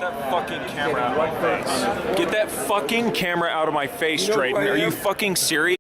that fucking camera out of my face. Get that fucking camera out of my face, Drayton. Are you fucking serious?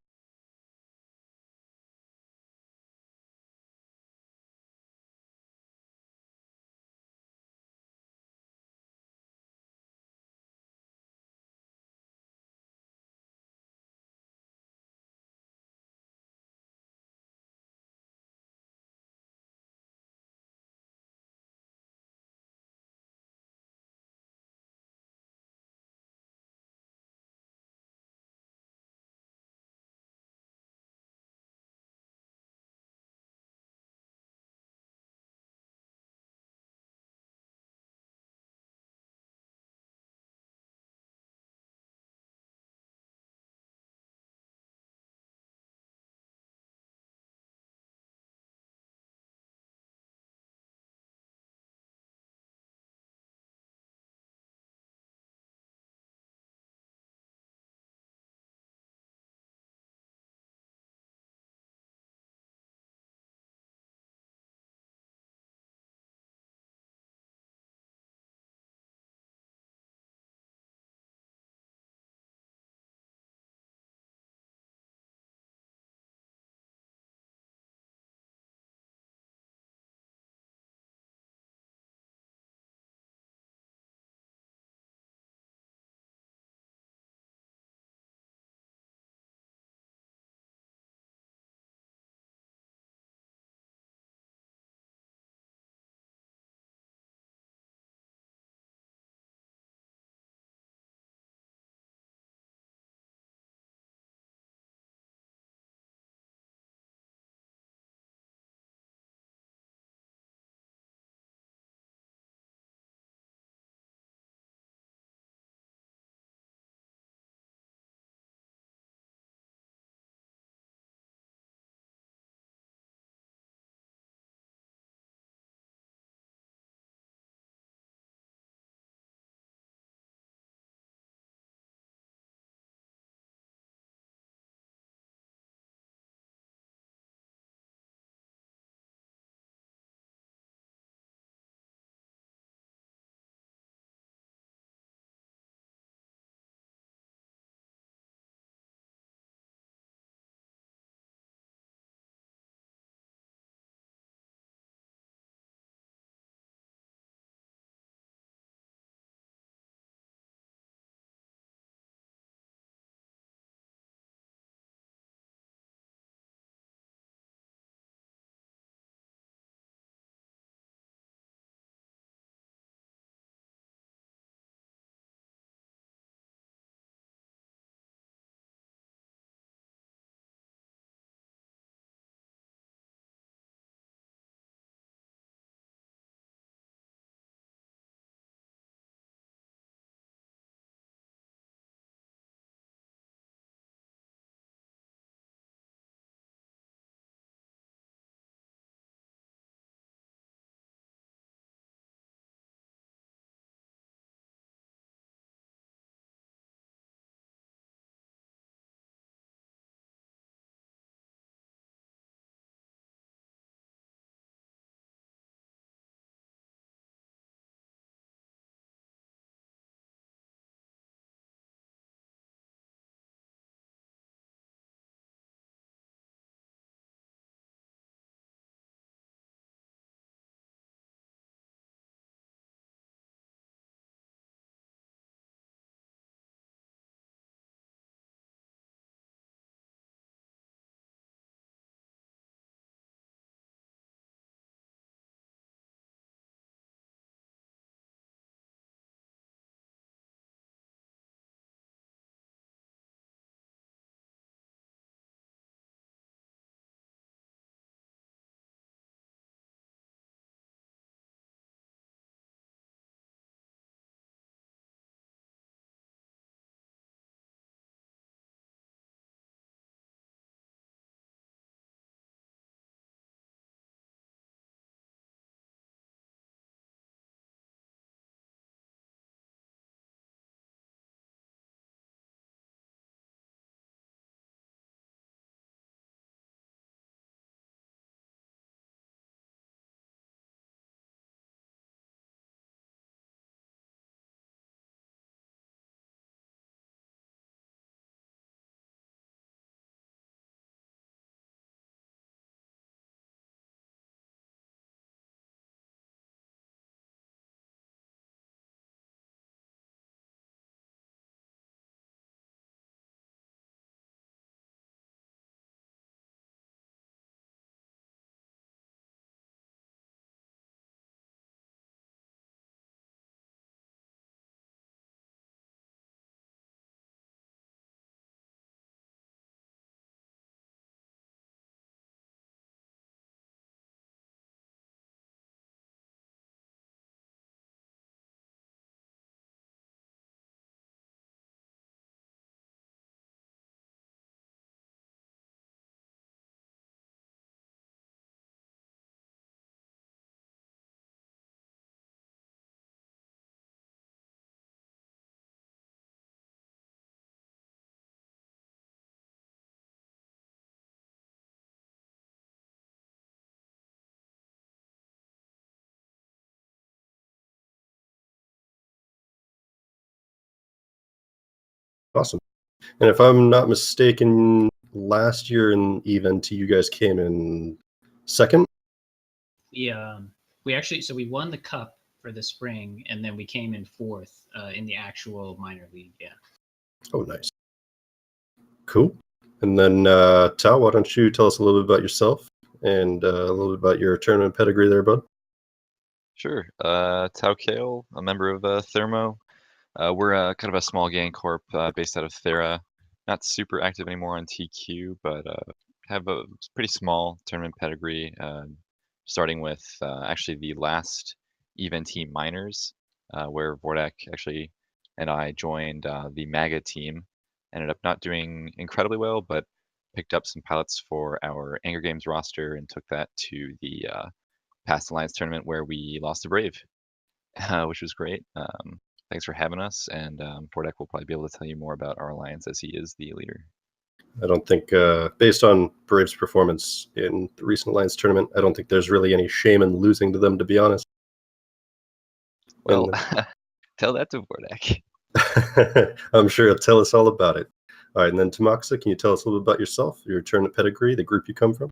Awesome. And if I'm not mistaken, last year in Event, you guys came in second? We actually, so we won the cup for the spring, and then we came in fourth in the actual minor league. Yeah. Oh, nice. Cool. And then, Tao, why don't you tell us a little bit about yourself and a little bit about your tournament pedigree there, bud? Sure. Tao Kale, a member of Thermo. We're kind of a small gang corp based out of Thera. Not super active anymore on TQ, but have a pretty small tournament pedigree, starting with actually the last Event minors, where Vordak actually and I joined the MAGA team. Ended up not doing incredibly well, but picked up some pilots for our Anger Games roster and took that to the Past Alliance tournament where we lost to Brave, which was great. Thanks for having us, and Vordak will probably be able to tell you more about our alliance as he is the leader. I don't think, based on Brave's performance in the recent Alliance tournament, I don't think there's really any shame in losing to them, to be honest. Well, tell that to Vordak. I'm sure he'll tell us all about it. All right, and then Tamaxa, can you tell us a little bit about yourself, your tournament pedigree, the group you come from?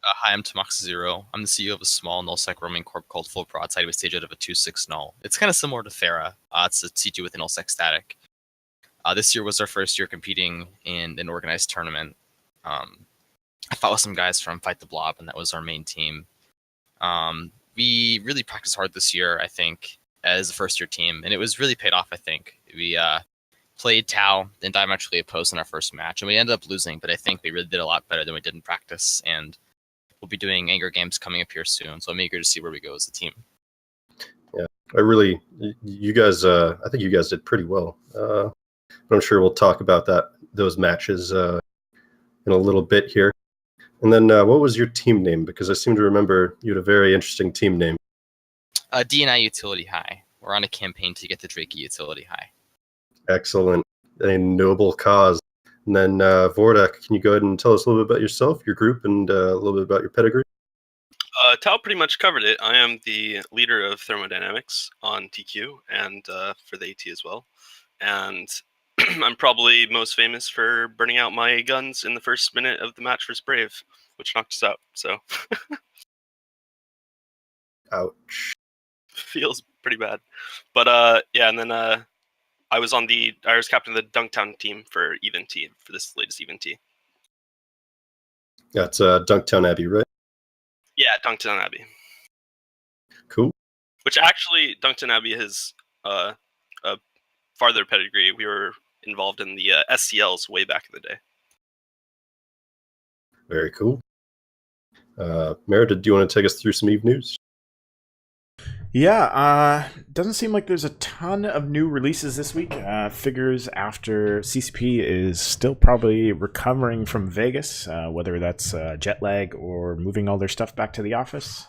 Hi, I'm Tamaxa Zero. I'm the CEO of a small nullsec roaming corp called Full Broadside. We stage out of a 2-6 null. It's kind of similar to Thera. It's a C2 with an nullsec static. This year was our first year competing in an organized tournament. I fought with some guys from Fight the Blob, and that was our main team. We really practiced hard this year, I think, as a first-year team, and it was really paid off, I think. We played Tau and diametrically opposed in our first match, and we ended up losing, but I think we really did a lot better than we did in practice, and we'll be doing Anger Games coming up here soon, so I'm eager to see where we go as a team. Yeah, you guys, I think you guys did pretty well. But I'm sure we'll talk about those matches in a little bit here. And then what was your team name? Because I seem to remember you had a very interesting team name. DNI Utility High. We're on a campaign to get the Drakey Utility High. Excellent. A noble cause. And then Vordak, can you go ahead and tell us a little bit about yourself, your group, and a little bit about your pedigree? Tao pretty much covered it. I am the leader of thermodynamics on TQ and for the AT as well. And I'm probably most famous for burning out my guns in the first minute of the match versus Brave, which knocked us out. So, ouch. Feels pretty bad. But yeah, and then I was captain of the Dunktown team for Event T, for this latest Event T. That's Dunktown Abbey, right? Yeah, Dunktown Abbey. Cool. Which actually, Dunktown Abbey has a farther pedigree. We were involved in the SCLs way back in the day. Very cool. Meredith, do you want to take us through some Eve news? Yeah, doesn't seem like there's a ton of new releases this week. Figures after CCP is still probably recovering from Vegas, whether that's jet lag or moving all their stuff back to the office.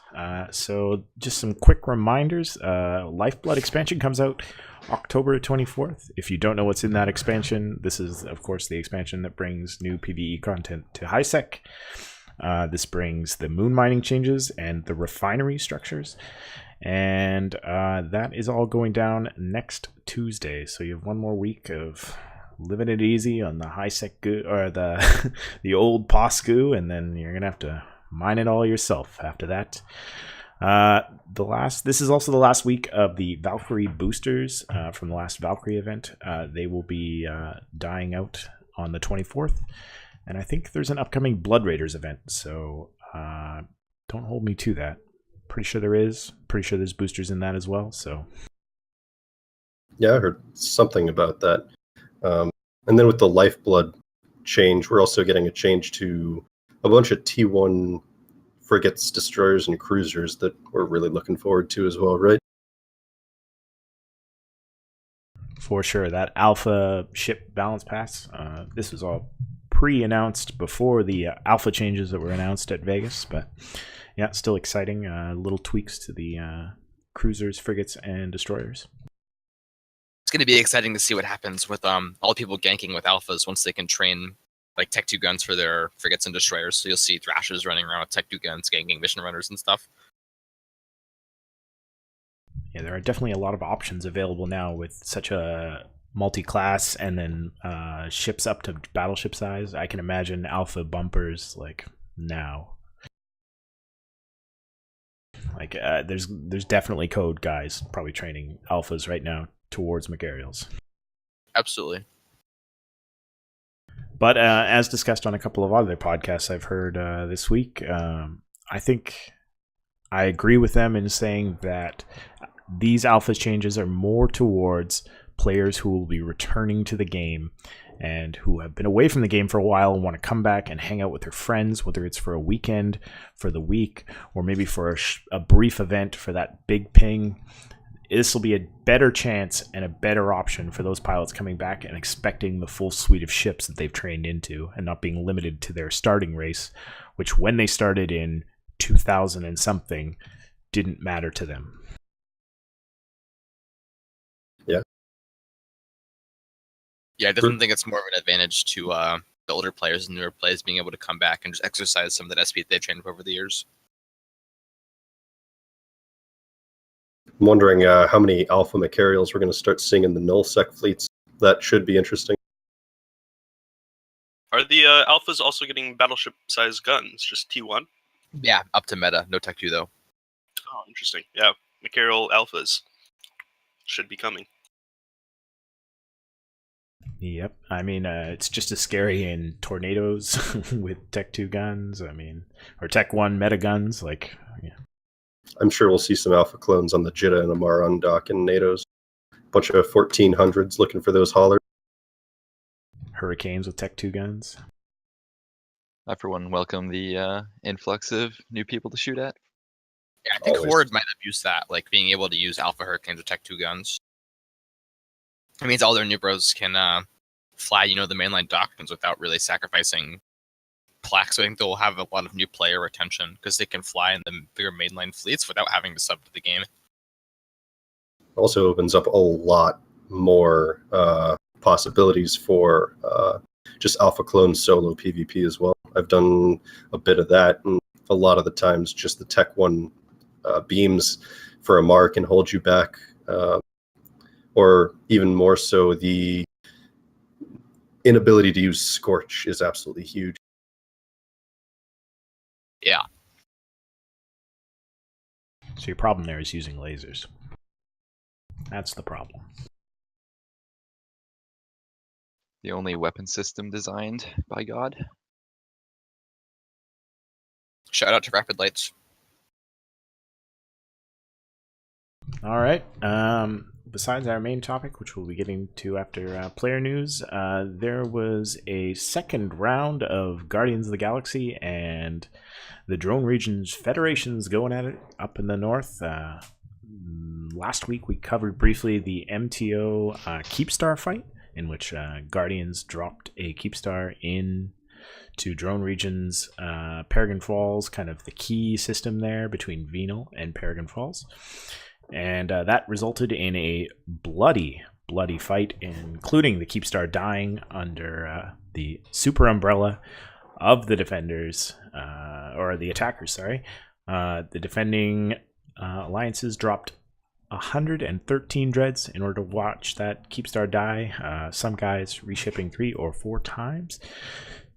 So just some quick reminders. Lifeblood expansion comes out October 24th. If you don't know what's in that expansion, this is, of course, the expansion that brings new PvE content to HiSec. This brings the moon mining changes and the refinery structures. And that is all going down next Tuesday. So you have one more week of living it easy on the HiSec goo, or the the old POSGoo, and then you're gonna have to mine it all yourself after that. This is also the last week of the Valkyrie boosters from the last Valkyrie event. They will be dying out on the 24th, and I think there's an upcoming Blood Raiders event. So don't hold me to that. Pretty sure there is. Pretty sure there's boosters in that as well. So, yeah, I heard something about that. And then with the Lifeblood change, we're also getting a change to a bunch of T1 frigates, destroyers, and cruisers that we're really looking forward to as well, right? For sure, that Alpha ship balance pass. This was all pre-announced before the Alpha changes that were announced at Vegas, but. Yeah, still exciting. Little tweaks to the cruisers, frigates, and destroyers. It's going to be exciting to see what happens with all the people ganking with alphas once they can train like Tech 2 guns for their frigates and destroyers. So you'll see Thrashers running around with Tech 2 guns, ganking mission runners and stuff. Yeah, there are definitely a lot of options available now with such a multi-class and then ships up to battleship size. I can imagine alpha bumpers like now. Like there's definitely code guys probably training alphas right now towards McAriels. Absolutely. But as discussed on a couple of other podcasts I've heard this week, I think I agree with them in saying that these alpha changes are more towards players who will be returning to the game and who have been away from the game for a while and want to come back and hang out with their friends, whether it's for a weekend, for the week, or maybe for a brief event for that big ping. This will be a better chance and a better option for those pilots coming back and expecting the full suite of ships that they've trained into and not being limited to their starting race, which when they started in 2000 and something didn't matter to them. Yeah, I definitely think it's more of an advantage to the older players and newer players being able to come back and just exercise some of that SP that they've trained over the years. I'm wondering how many Alpha McAriels we're going to start seeing in the nullsec fleets. That should be interesting. Are the alphas also getting battleship-sized guns? Just T1? Yeah, up to meta. No Tech 2, though. Oh, interesting. Yeah, McAriel alphas should be coming. Yep. I mean, it's just as scary in Tornadoes with Tech 2 guns. I mean, or Tech 1 meta guns. Like, yeah. I'm sure we'll see some Alpha clones on the Jitta and Amaran dock in NATO's. Bunch of 1400s looking for those haulers. Hurricanes with Tech 2 guns. I, for one, welcome the influx of new people to shoot at. Yeah, I think Always. Horde might have used that, like being able to use Alpha Hurricanes with Tech 2 guns. It means all their new bros can fly, the mainline doctrines without really sacrificing plaques. So I think they'll have a lot of new player retention because they can fly in the bigger mainline fleets without having to sub to the game. Also opens up a lot more possibilities for just Alpha clone solo PvP as well. I've done a bit of that, and a lot of the times just the Tech 1 beams for a mark can hold you back. Or even more so, the inability to use Scorch is absolutely huge. Yeah. So your problem there is using lasers. That's the problem. The only weapon system designed by God. Shout out to Rapid Lights. All right. Besides our main topic, which we'll be getting to after player news, there was a second round of Guardians of the Galaxy and the Drone Regions Federations going at it up in the north. Last week we covered briefly the MTO Keepstar fight, in which Guardians dropped a Keepstar in to Drone Regions Peregrine Falls, kind of the key system there between Venal and Peregrine Falls. And that resulted in a bloody fight, including the Keepstar dying under the super umbrella of the defenders, or the attackers, sorry. The defending alliances dropped 113 dreads in order to watch that Keepstar die, some guys reshipping 3 or 4 times.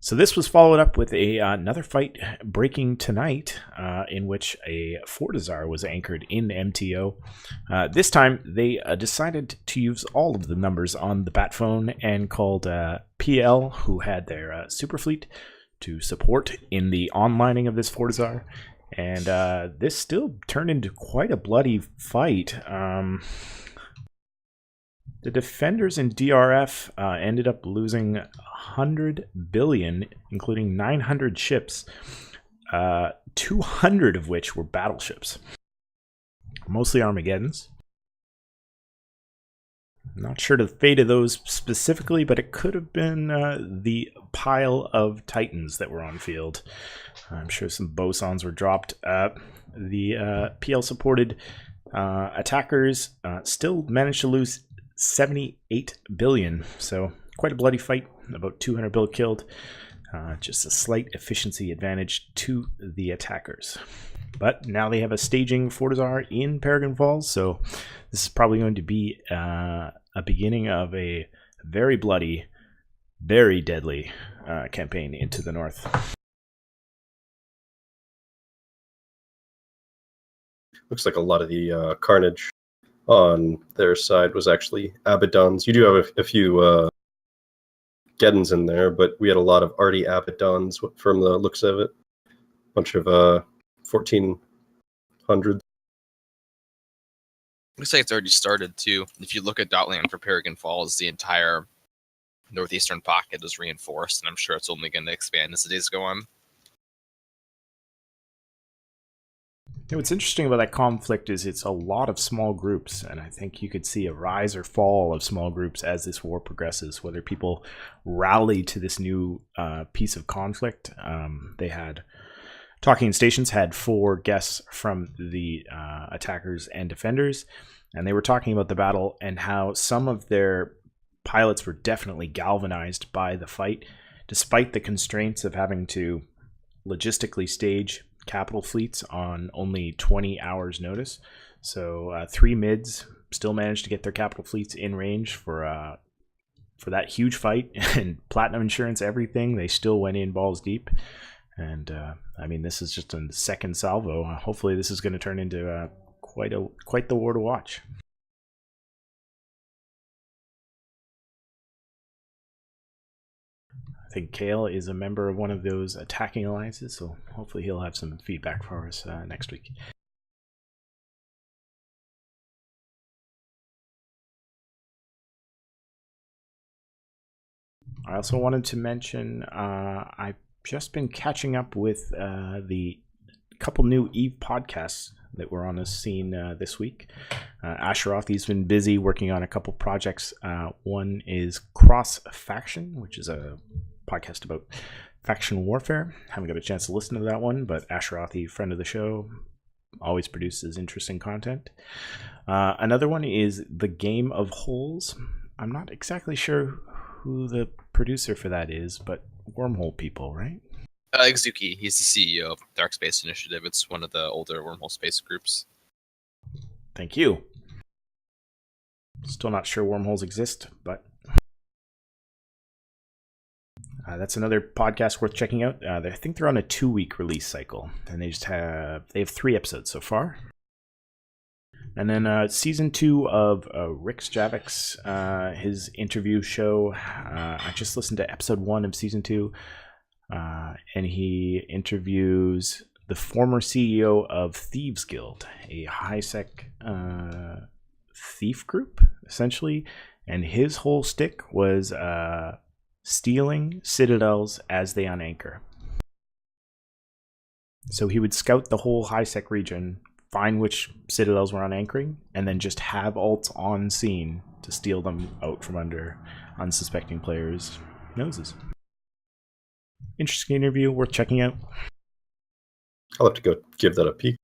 So this was followed up with another fight breaking tonight, in which a Fortizar was anchored in MTO. This time, they decided to use all of the numbers on the bat phone and called PL, who had their super fleet, to support in the onlining of this Fortizar. And this still turned into quite a bloody fight. The defenders in DRF ended up losing 100 billion, including 900 ships, 200 of which were battleships. Mostly Armageddons. Not sure the fate of those specifically, but it could have been the pile of Titans that were on field. I'm sure some bosons were dropped. The PL-supported attackers still managed to lose 78 billion, so quite a bloody fight. About 200 bill killed. Just a slight efficiency advantage to the attackers. But now they have a staging Fortizar in Peregrine Falls, so this is probably going to be a beginning of a very bloody, very deadly campaign into the north. Looks like a lot of the carnage on their side was actually Abaddons. You do have a few Geddons in there, but we had a lot of Artie Abaddons from the looks of it. Bunch of 1400s. Looks like it's already started too. If you look at Dotland for Peregrine Falls, the entire northeastern pocket is reinforced, and I'm sure it's only going to expand as the days go on. What's interesting about that conflict is it's a lot of small groups, and I think you could see a rise or fall of small groups as this war progresses, whether people rally to this new piece of conflict. They had Talking Stations had 4 guests from the attackers and defenders, and they were talking about the battle and how some of their pilots were definitely galvanized by the fight, despite the constraints of having to logistically stage capital fleets on only 20 hours notice. So 3 mids still managed to get their capital fleets in range for that huge fight, and Platinum Insurance everything, they still went in balls deep. And I mean, this is just a second salvo. Hopefully this is going to turn into quite the war to watch. I think Kale is a member of one of those attacking alliances, so hopefully he'll have some feedback for us next week. I also wanted to mention I've just been catching up with the couple new EVE podcasts that were on the scene this week. Asheroth's been busy working on a couple projects. One is Cross Faction, which is a podcast about faction warfare. Haven't got a chance to listen to that one, but Asheroth, friend of the show, always produces interesting content. Another one is The Game of Holes. I'm not exactly sure who the producer for that is, but Wormhole people, right? Exuki, he's the CEO of Dark Space Initiative. It's one of the older Wormhole space groups. Thank you. Still not sure wormholes exist, but that's another podcast worth checking out. I think they're on a 2-week release cycle, and they have 3 episodes so far. And then season 2 of Rick Stravik's his interview show. I just listened to episode 1 of season 2, and he interviews the former CEO of Thieves Guild, a high-sec thief group, essentially. And his whole stick was stealing citadels as they unanchor. So he would scout the whole high-sec region, find which citadels were unanchoring, and then just have alts on scene to steal them out from under unsuspecting players' noses. Interesting interview, worth checking out. I'll have to go give that a peek.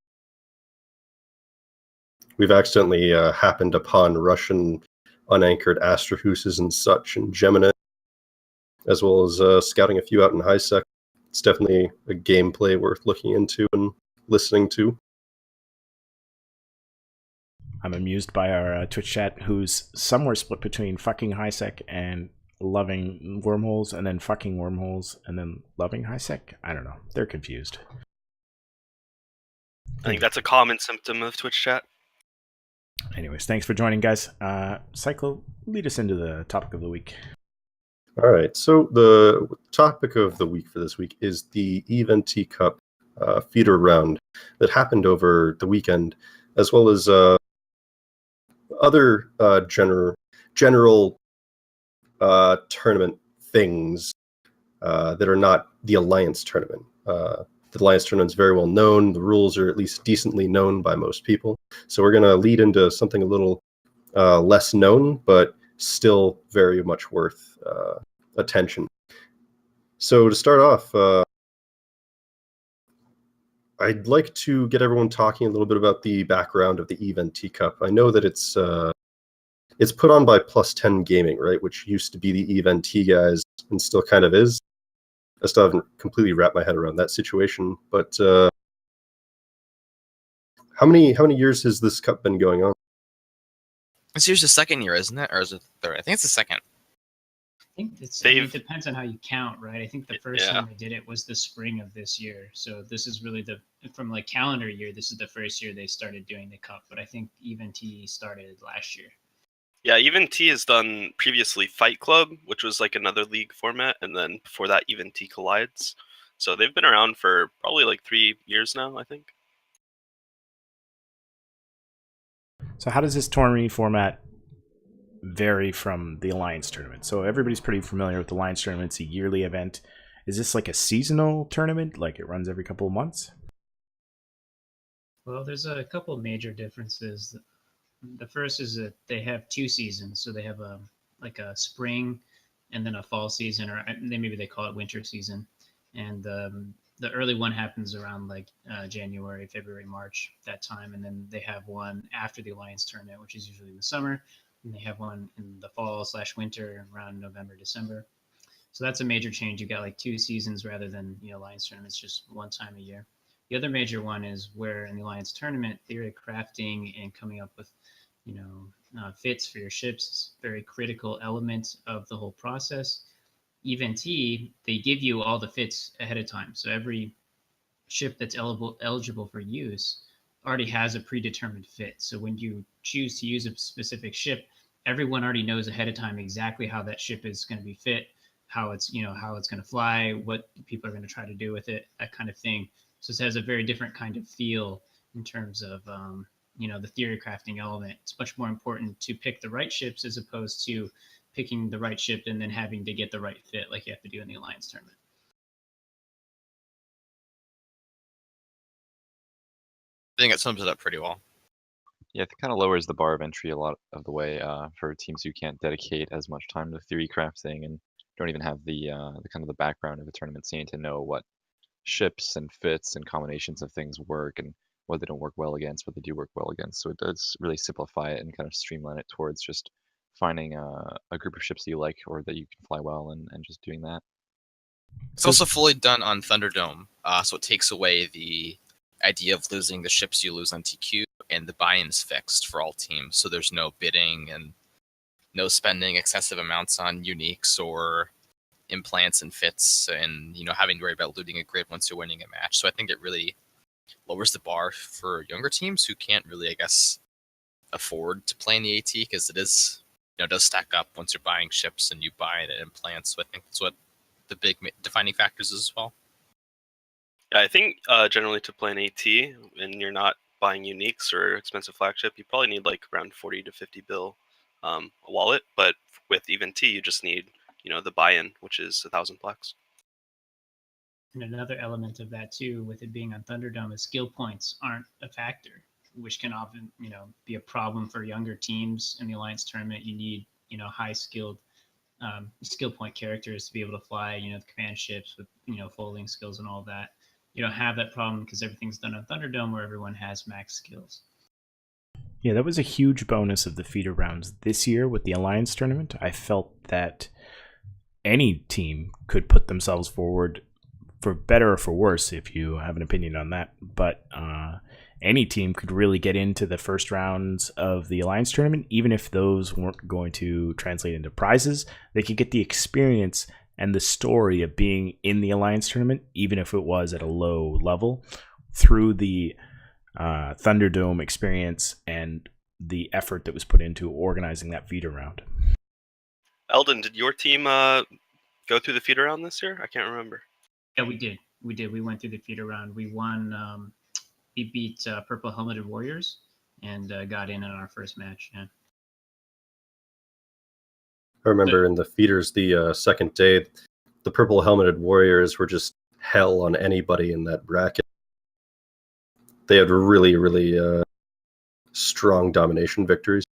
We've accidentally happened upon Russian unanchored Astrohuses and such in Gemini, as well as scouting a few out in HiSec. It's definitely a gameplay worth looking into and listening to. I'm amused by our Twitch chat, who's somewhere split between fucking HiSec and loving wormholes, and then fucking wormholes, and then loving HiSec. I don't know. They're confused. I think that's a common symptom of Twitch chat. Anyways, thanks for joining, guys. Cyclo, lead us into the topic of the week. All right, so the topic of the week for this week is the EVE NT Cup feeder round that happened over the weekend, as well as other general tournament things that are not the Alliance tournament. The Alliance tournament is very well known. The rules are at least decently known by most people. So we're going to lead into something a little less known, but still very much worth attention. So to start off, I'd like to get everyone talking a little bit about the background of the EVE NT Cup. I know that it's put on by Plus 10 Gaming, right, which used to be the EVE NT guys and still kind of is. I still haven't completely wrapped my head around that situation, but How many years has this cup been going on? This year's the second year, isn't it? Or is it the third? I think it's the second. I think I mean, it They've- depends on how you count, right? I think the first Yeah. time they did it was the spring of this year. So this is really from like calendar year, this is the first year they started doing the cup. But I think Even T started last year. Yeah, Even T has done previously Fight Club, which was like another league format, and then before that, Even T Collides. So they've been around for probably like 3 years now, I think. So how does this tournament format vary from the Alliance tournament? So everybody's pretty familiar with the Alliance tournament. It's a yearly event. Is this like a seasonal tournament? Like it runs every couple of months? Well, there's a couple of major differences. The first is that they have 2 seasons. So they have a spring and then a fall season, or maybe they call it winter season. And the early one happens around like January, February, March, that time. And then they have one after the Alliance tournament, which is usually in the summer. And they have one in the fall/winter around November, December. So that's a major change. You've got like 2 seasons rather than, Alliance tournaments, just one time a year. The other major one is where in the Alliance tournament, theory crafting and coming up with, fits for your ships is a very critical element of the whole process. Even T, they give you all the fits ahead of time. So every ship that's eligible for use already has a predetermined fit. So when you choose to use a specific ship, everyone already knows ahead of time exactly how that ship is going to be fit, how it's going to fly, what people are going to try to do with it, that kind of thing. So it has a very different kind of feel in terms of the theory crafting element. It's much more important to pick the right ships as opposed to picking the right ship and then having to get the right fit like you have to do in the Alliance tournament. I think it sums it up pretty well. Yeah, it kind of lowers the bar of entry a lot of the way for teams who can't dedicate as much time to theory crafting and don't even have the kind of the background of a tournament scene to know what ships and fits and combinations of things work and what they don't work well against, what they do work well against. So it does really simplify it and kind of streamline it towards just finding a group of ships that you like or that you can fly well and just doing that. It's also fully done on Thunderdome, so it takes away the idea of losing the ships you lose on TQ, and the buy-in is fixed for all teams. So there's no bidding and no spending excessive amounts on uniques or implants and fits, and having to worry about looting a grid once you're winning a match. So I think it really lowers the bar for younger teams who can't really, I guess, afford to play in the AT because it is, does stack up once you're buying ships and you buy it in implants. So I think that's what the big defining factors is as well. Yeah, I think generally to play an AT and you're not buying uniques or expensive flagship, you probably need like around 40 to 50 bill a wallet. But with Even T, you just need the buy-in, which is 1,000 plaques. And another element of that too, with it being on Thunderdome, is skill points aren't a factor, which can often be a problem for younger teams in the Alliance tournament. You need high skilled skill point characters to be able to fly the command ships with folding skills and all that. You don't have that problem because everything's done on Thunderdome where everyone has max skills. Yeah, that was a huge bonus of the feeder rounds this year with the Alliance tournament. I felt that any team could put themselves forward, for better or for worse, if you have an opinion on that. But any team could really get into the first rounds of the Alliance tournament, even if those weren't going to translate into prizes. They could get the experience and the story of being in the Alliance tournament, even if it was at a low level, through the Thunderdome experience and the effort that was put into organizing that feeder round. Eldon, did your team go through the feeder round this year? I can't remember. Yeah, we did. We went through the feeder round. We won. We beat Purple Helmeted Warriors and got in on our first match. Yeah. I remember in the feeders the second day, the Purple Helmeted Warriors were just hell on anybody in that bracket. They had really, really strong domination victories.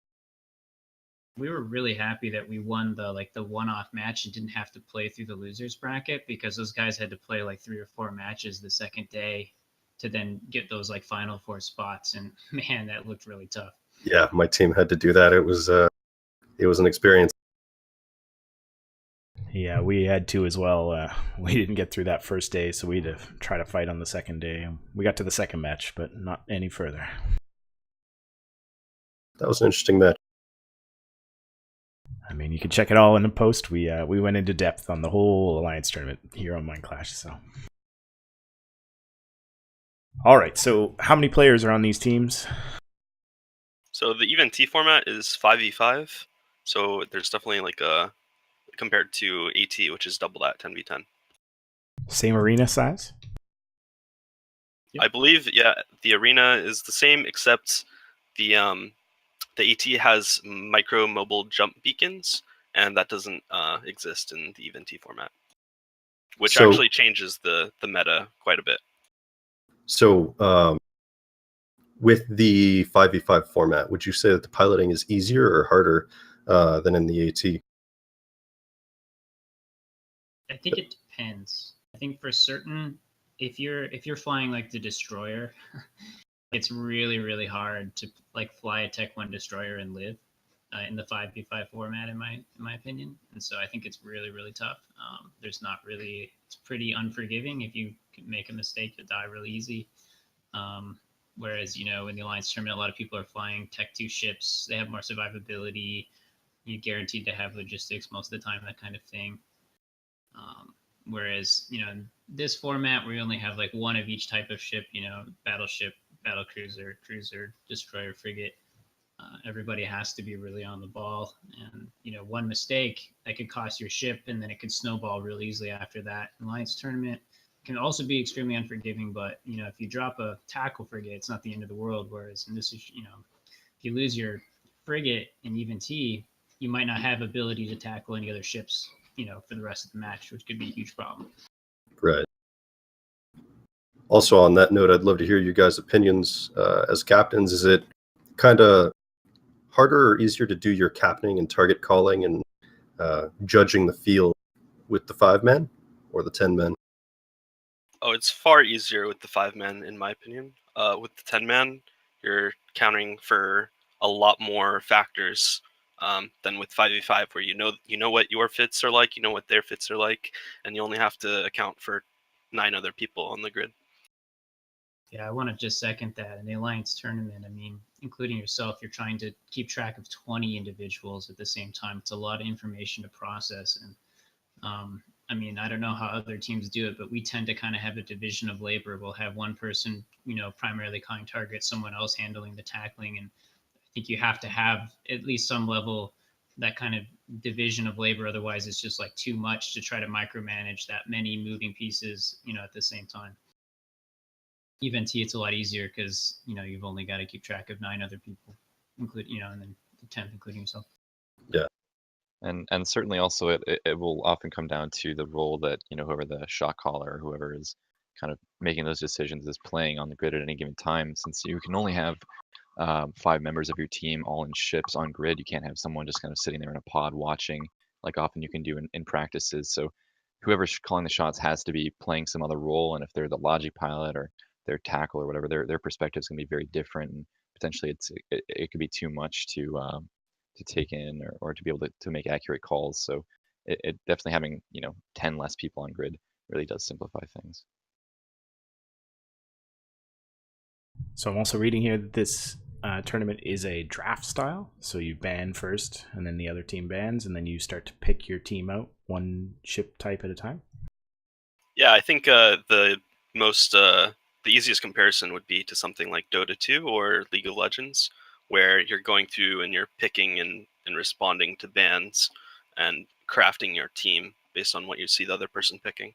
We were really happy that we won the one-off match and didn't have to play through the losers bracket, because those guys had to play like 3 or 4 matches the second day to then get those like final 4 spots. And man, that looked really tough. Yeah, my team had to do that. It was an experience. Yeah, we had to as well. We didn't get through that first day, so we had to try to fight on the second day. We got to the second match, but not any further. That was an interesting match. I mean, you can check it all in the post. We went into depth on the whole Alliance tournament here on Mindclash. So, all right. So, how many players are on these teams? So the Event format is 5v5. So there's definitely like a compared to AT, which is double that, 10v10. Same arena size? I believe, yeah, the arena is the same, except the AT has micro mobile jump beacons, and that doesn't exist in the Event format, which actually changes the meta quite a bit. So, with the 5v5 format, would you say that the piloting is easier or harder than in the AT? I think it depends. I think for certain, if you're flying like the destroyer, it's really, really hard to like fly a Tech 1 destroyer and live in the 5v5 format, in my opinion. And so I think it's really, really tough. There's not really, it's pretty unforgiving. If you make a mistake, you die really easy. Whereas, in the Alliance tournament, a lot of people are flying Tech 2 ships. They have more survivability. You're guaranteed to have logistics most of the time, that kind of thing. Whereas, in this format, we only have like one of each type of ship, battleship, battlecruiser, cruiser, destroyer, frigate. Everybody has to be really on the ball. And, one mistake that could cost your ship, and then it could snowball really easily after that. Alliance tournament can also be extremely unforgiving, but, if you drop a tackle frigate, it's not the end of the world. Whereas in this, if you lose your frigate in Event, you might not have ability to tackle any other ships, for the rest of the match, which could be a huge problem. Right. Also, on that note, I'd love to hear you guys' opinions as captains. Is it kind of harder or easier to do your captaining and target calling and judging the field with the 5-man or the 10-man? Oh, it's far easier with the 5-man, in my opinion. With the 10-man, you're counting for a lot more factors than with 5v5, where you know what your fits are like, you know what their fits are like, and you only have to account for 9 other people on the grid. Yeah, I want to just second that. In the Alliance tournament, I mean, including yourself, you're trying to keep track of 20 individuals at the same time. It's a lot of information to process. And I mean, I don't know how other teams do it, but we tend to kind of have a division of labor. We'll have one person, primarily calling targets, someone else handling the tackling. And I think you have to have at least some level, that kind of division of labor. Otherwise, it's just like too much to try to micromanage that many moving pieces, at the same time. Event, it's a lot easier because, you've only got to keep track of 9 other people, including, and then the 10th, including yourself. Yeah. And certainly also it will often come down to the role that, whoever the shot caller or whoever is kind of making those decisions is playing on the grid at any given time. Since you can only have 5 members of your team all in ships on grid, you can't have someone just kind of sitting there in a pod watching like often you can do in practices. So whoever's calling the shots has to be playing some other role. And if they're the logic pilot or their tackle or whatever, their perspective is going to be very different. And potentially it could be too much to take in or to be able to make accurate calls. So it definitely having 10 less people on grid really does simplify things. So I'm also reading here that this tournament is a draft style. So you ban first, and then the other team bans, and then you start to pick your team out one ship type at a time. Yeah, I think the easiest comparison would be to something like Dota 2 or League of Legends, where you're going through and you're picking and responding to bans and crafting your team based on what you see the other person picking.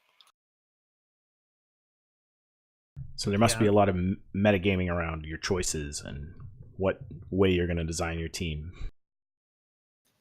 So there must be a lot of metagaming around your choices and what way you're going to design your team.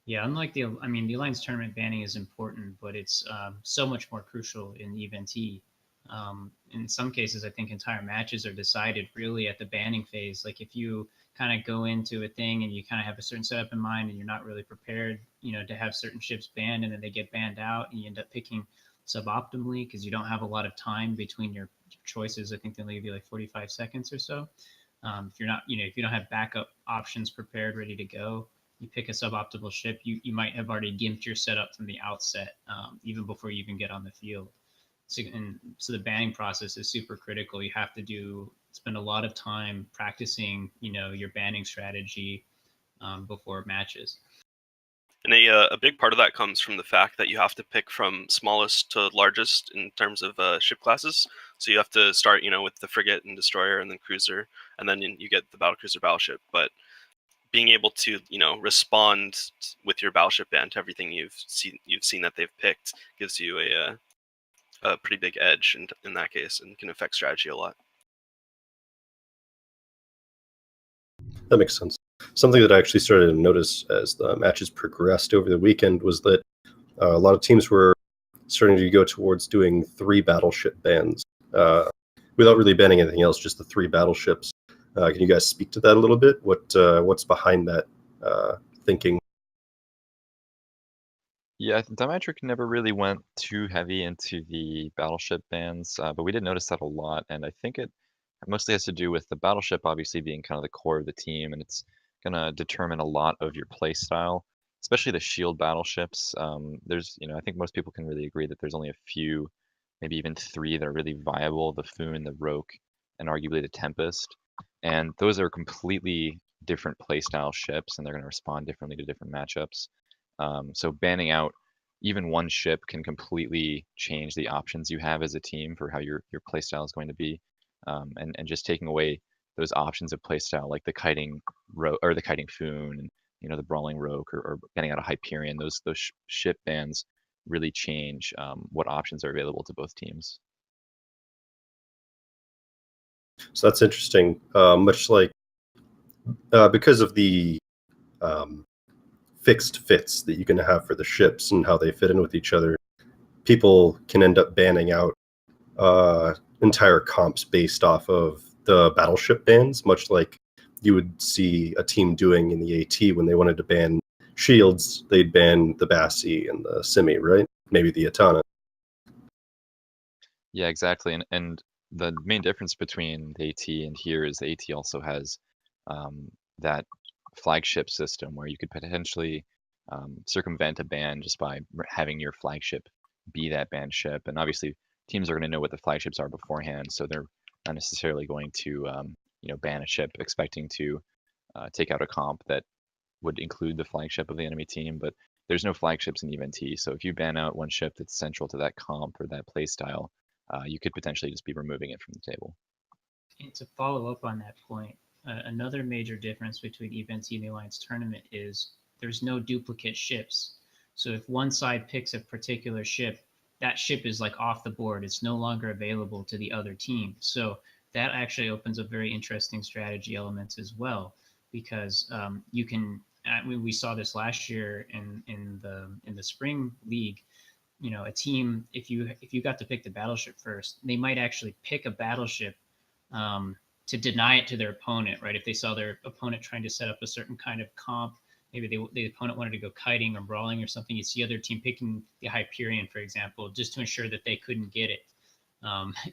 Yeah, unlike the Alliance tournament, banning is important, but it's so much more crucial in Event. In some cases, I think entire matches are decided really at the banning phase. Like if you kind of go into a thing and you kind of have a certain setup in mind and you're not really prepared, to have certain ships banned, and then they get banned out and you end up picking suboptimally because you don't have a lot of time between your choices. I think they only give you like 45 seconds or so. If you're not, if you don't have backup options prepared, ready to go, you pick a suboptimal ship, you might have already gimped your setup from the outset, even before you even get on the field. So the banning process is super critical. You have to spend a lot of time practicing, your banning strategy before matches. And a big part of that comes from the fact that you have to pick from smallest to largest in terms of ship classes. So you have to start, with the frigate and destroyer and then cruiser, and then you get the battlecruiser battleship. But being able to, respond with your battleship band to everything you've seen that they've picked gives you a pretty big edge in that case, and can affect strategy a lot. That makes sense. Something that I actually started to notice as the matches progressed over the weekend was that a lot of teams were starting to go towards doing 3 battleship bans without really banning anything else, just the 3 battleships. Can you guys speak to that a little bit? What's behind that thinking? Yeah, Dimetric never really went too heavy into the battleship bans, but we did notice that a lot, and I think it mostly has to do with the battleship obviously being kind of the core of the team, and it's going to determine a lot of your play style, especially the shield battleships. There's, I think most people can really agree that there's only a few, maybe even 3 that are really viable: the Foon, the Roke, and arguably the Tempest. And those are completely different playstyle ships, and they're going to respond differently to different matchups. So banning out even one ship can completely change the options you have as a team for how your playstyle is going to be. And just taking away those options of playstyle, like the kiting or the kiting Foon, and the brawling Roke, or getting out a Hyperion. Those ship bans really change what options are available to both teams. So that's interesting. Much like because of the fixed fits that you can have for the ships and how they fit in with each other, people can end up banning out entire comps based off of the battleship bans, much like you would see a team doing in the AT when they wanted to ban shields. They'd ban the Bassi and the Simi, right? Maybe the Atana. Yeah, exactly. And the main difference between the AT and here is the AT also has that flagship system where you could potentially circumvent a ban just by having your flagship be that ban ship. And obviously, teams are going to know what the flagships are beforehand, so they're not necessarily going to ban a ship expecting to take out a comp that would include the flagship of the enemy team. But there's no flagships in EVE-NT, so if you ban out one ship that's central to that comp or that playstyle, you could potentially just be removing it from the table. And to follow up on that point, another major difference between EVE-NT and the Alliance Tournament is there's no duplicate ships. So if one side picks a particular ship, that ship is like off the board. It's no longer available to the other team. So that actually opens up very interesting strategy elements as well, because you can. We saw this last year in the spring league. A team, if you got to pick the battleship first, they might actually pick a battleship to deny it to their opponent, right? If they saw their opponent trying to set up a certain kind of comp, maybe the opponent wanted to go kiting or brawling or something, you see other team picking the Hyperion, for example, just to ensure that they couldn't get it,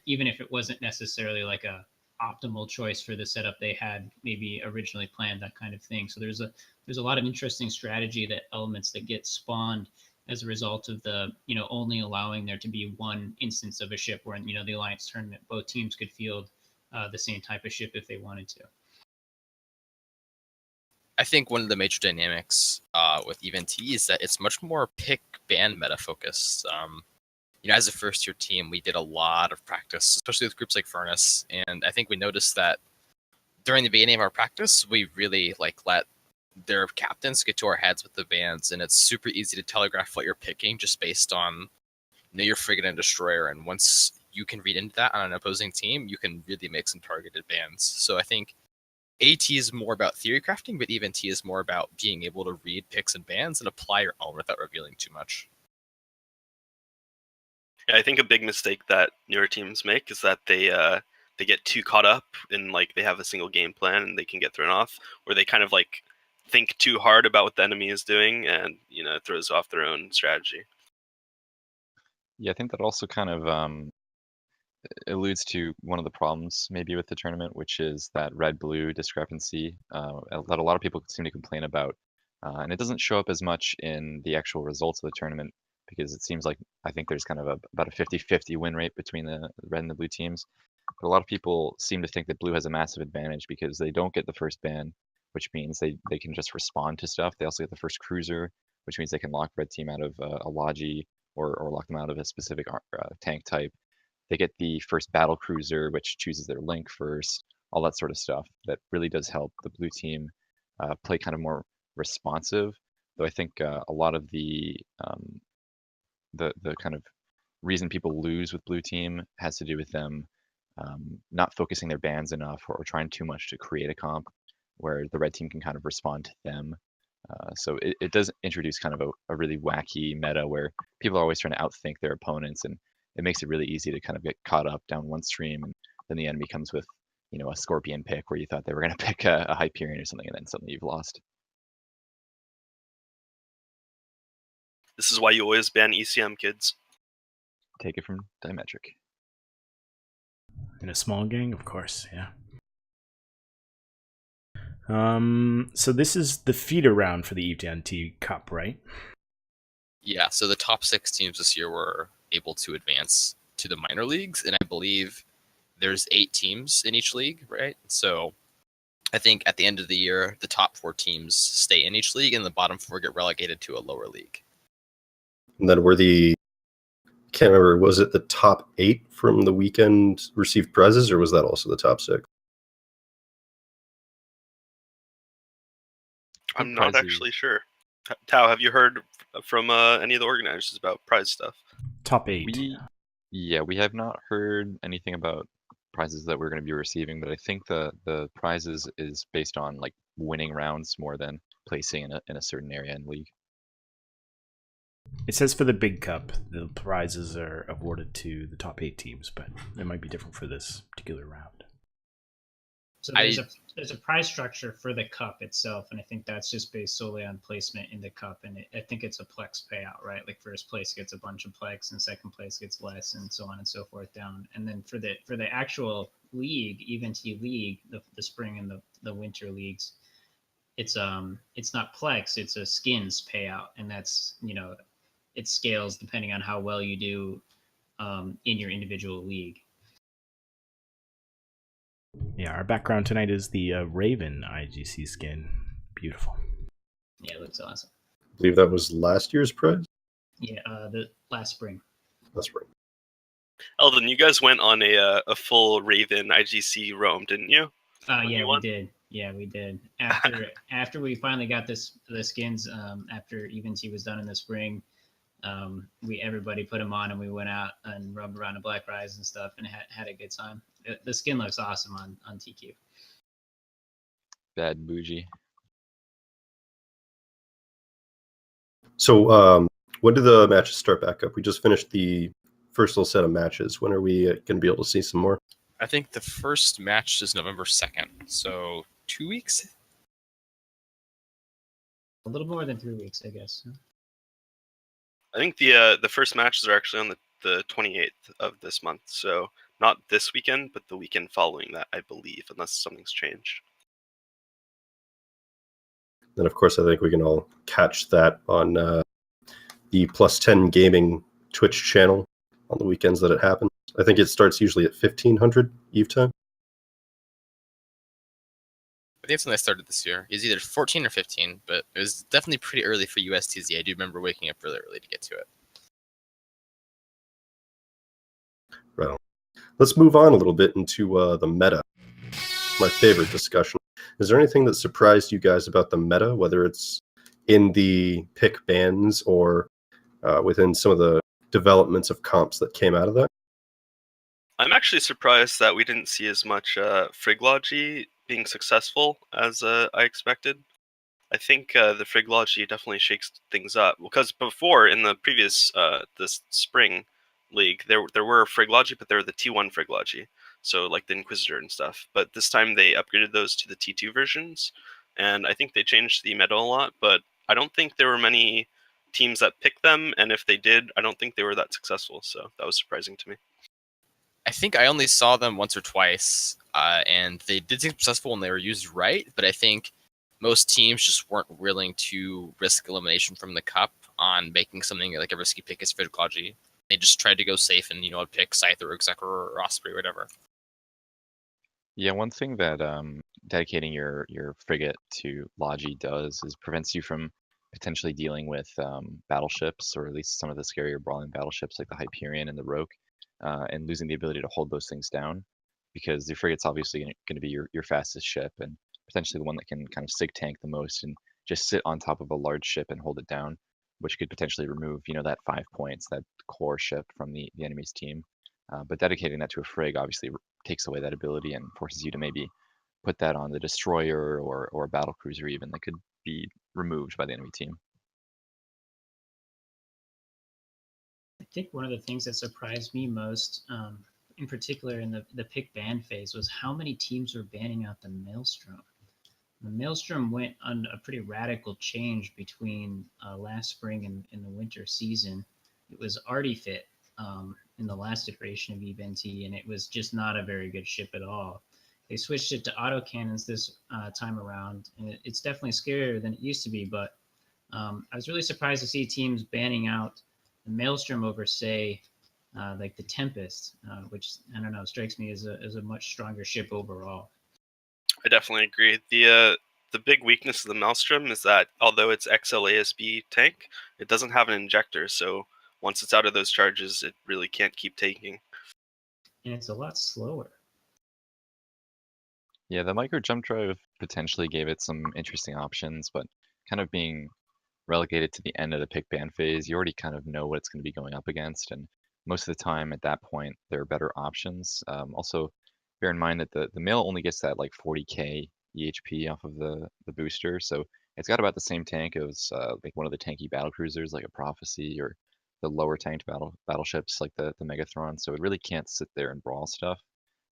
even if it wasn't necessarily like a optimal choice for the setup they had maybe originally planned, that kind of thing. So there's a lot of interesting strategy elements that get spawned as a result of the only allowing there to be one instance of a ship where in the Alliance Tournament both teams could field the same type of ship if they wanted to. I think one of the major dynamics with EVE-NT is that it's much more pick ban meta focused. As a first year team, we did a lot of practice, especially with groups like Furnace, and I think we noticed that during the beginning of our practice, we really let their captains get to our heads with the bans, and it's super easy to telegraph what you're picking just based on your frigate and destroyer. And once you can read into that on an opposing team, you can really make some targeted bans. So I think AT is more about theory crafting, but EVE-NT is more about being able to read picks and bans and apply your own without revealing too much. Yeah, I think a big mistake that newer teams make is that they get too caught up in they have a single game plan and they can get thrown off, or they kind of think too hard about what the enemy is doing, and it throws off their own strategy. Yeah, I think that also kind of alludes to one of the problems maybe with the tournament, which is that red-blue discrepancy that a lot of people seem to complain about. And it doesn't show up as much in the actual results of the tournament because it seems like I think there's kind of about a 50-50 win rate between the red and the blue teams. But a lot of people seem to think that blue has a massive advantage because they don't get the first ban, which means they can just respond to stuff. They also get the first cruiser, which means they can lock red team out of a Logi or lock them out of a specific tank type. They get the first battle cruiser, which chooses their link first, all that sort of stuff. That really does help the blue team play kind of more responsive. Though I think a lot of the kind of reason people lose with blue team has to do with them not focusing their bans enough or trying too much to create a comp where the red team can kind of respond to them. So it does introduce kind of a really wacky meta where people are always trying to outthink their opponents, and it makes it really easy to kind of get caught up down one stream, and then the enemy comes with, you know, a Scorpion pick where you thought they were going to pick a Hyperion or something, and then suddenly you've lost. This is why you always ban ECM, kids. Take it from Dimetric. In a small gang, of course, yeah. So this is the feeder round for the EVT Cup, right? Yeah, so the top 6 teams this year were able to advance to the minor leagues, and I believe there's 8 teams in each league, right? So I think at the end of the year, the top 4 teams stay in each league, and the bottom 4 get relegated to a lower league. And then can't remember, was it the top 8 from the weekend received prizes, or was that also the top 6? I'm not actually sure. Tao, have you heard from any of the organizers about prize stuff? Top 8. We have not heard anything about prizes that we're going to be receiving, but I think the prizes is based on like winning rounds more than placing in a certain area in league. It says for the Big Cup, the prizes are awarded to the top 8 teams, but it might be different for this particular round. So there's a prize structure for the cup itself, and I think that's just based solely on placement in the cup. And I think it's a plex payout, right? Like first place gets a bunch of plex, and second place gets less, and so on and so forth down. And then for the actual league, EVT league, the spring and the winter leagues, it's not plex, it's a skins payout, and that's, you know, it scales depending on how well you do in your individual league. Yeah, our background tonight is the Raven IGC skin. Beautiful. Yeah, it looks awesome. I believe that was last year's prize? Yeah, the last spring. Last spring. Eldon, you guys went on a full Raven IGC roam, didn't you? Yeah, we did. Yeah, we did. After we finally got the skins, after EVT was done in the spring, everybody put them on, and we went out and rubbed around the Black Rise and stuff, and had a good time. The skin looks awesome on TQ. Bad bougie. So when do the matches start back up? We just finished the first little set of matches. When are we going to be able to see some more? I think the first match is November 2nd, so 2 weeks? A little more than 3 weeks, I guess. I think the first matches are actually on the 28th of this month, so not this weekend, but the weekend following that, I believe, unless something's changed. And of course, I think we can all catch that on the Plus 10 Gaming Twitch channel on the weekends that it happens. I think it starts usually at 1500 Eve time. I think it's when I started this year. It was either 14 or 15, but it was definitely pretty early for USTZ. I do remember waking up really early to get to it. Right on. Let's move on a little bit into the meta. My favorite discussion. Is there anything that surprised you guys about the meta, whether it's in the pick bans or within some of the developments of comps that came out of that? I'm actually surprised that we didn't see as much Friglogy being successful as I expected. I think the Friglogy definitely shakes things up, because before, in the previous this spring league, there were Friglogy, but they were the T1 Friglogy, so like the Inquisitor and stuff. But this time they upgraded those to the T2 versions, and I think they changed the meta a lot, but I don't think there were many teams that picked them, and if they did, I don't think they were that successful, so that was surprising to me. I think I only saw them once or twice, and they did seem successful when they were used right, but I think most teams just weren't willing to risk elimination from the cup on making something like a risky pick as Frigology. They just tried to go safe and, pick Scyther or Executor or Osprey or whatever. Yeah, one thing that dedicating your frigate to Logi does is prevents you from potentially dealing with battleships, or at least some of the scarier brawling battleships like the Hyperion and the Rogue, and losing the ability to hold those things down, because your frigate's obviously going to be your fastest ship and potentially the one that can kind of sig tank the most and just sit on top of a large ship and hold it down, which could potentially remove that 5 points, that core ship from the enemy's team. But dedicating that to a frig obviously takes away that ability and forces you to maybe put that on the destroyer or a battle cruiser even that could be removed by the enemy team. I think one of the things that surprised me most, in particular in the pick ban phase, was how many teams were banning out the Maelstrom. The Maelstrom went on a pretty radical change between last spring and the winter season. It was already fit in the last iteration of EVE-NT, and it was just not a very good ship at all. They switched it to autocannons this time around, and it's definitely scarier than it used to be, but I was really surprised to see teams banning out the Maelstrom over, say, like the Tempest, which, I don't know, strikes me as a much stronger ship overall. I definitely agree. The big weakness of the Maelstrom is that although it's XLASB tank, it doesn't have an injector, so once it's out of those charges, it really can't keep taking. And it's a lot slower. Yeah, the micro jump drive potentially gave it some interesting options, but kind of being relegated to the end of the pick ban phase, you already kind of know what it's going to be going up against, and most of the time at that point there are better options. Also, bear in mind that the male only gets that like 40k EHP off of the booster, so it's got about the same tank as like one of the tanky battle cruisers like a Prophecy, or the lower tanked battleships like the Megathron. So it really can't sit there and brawl stuff.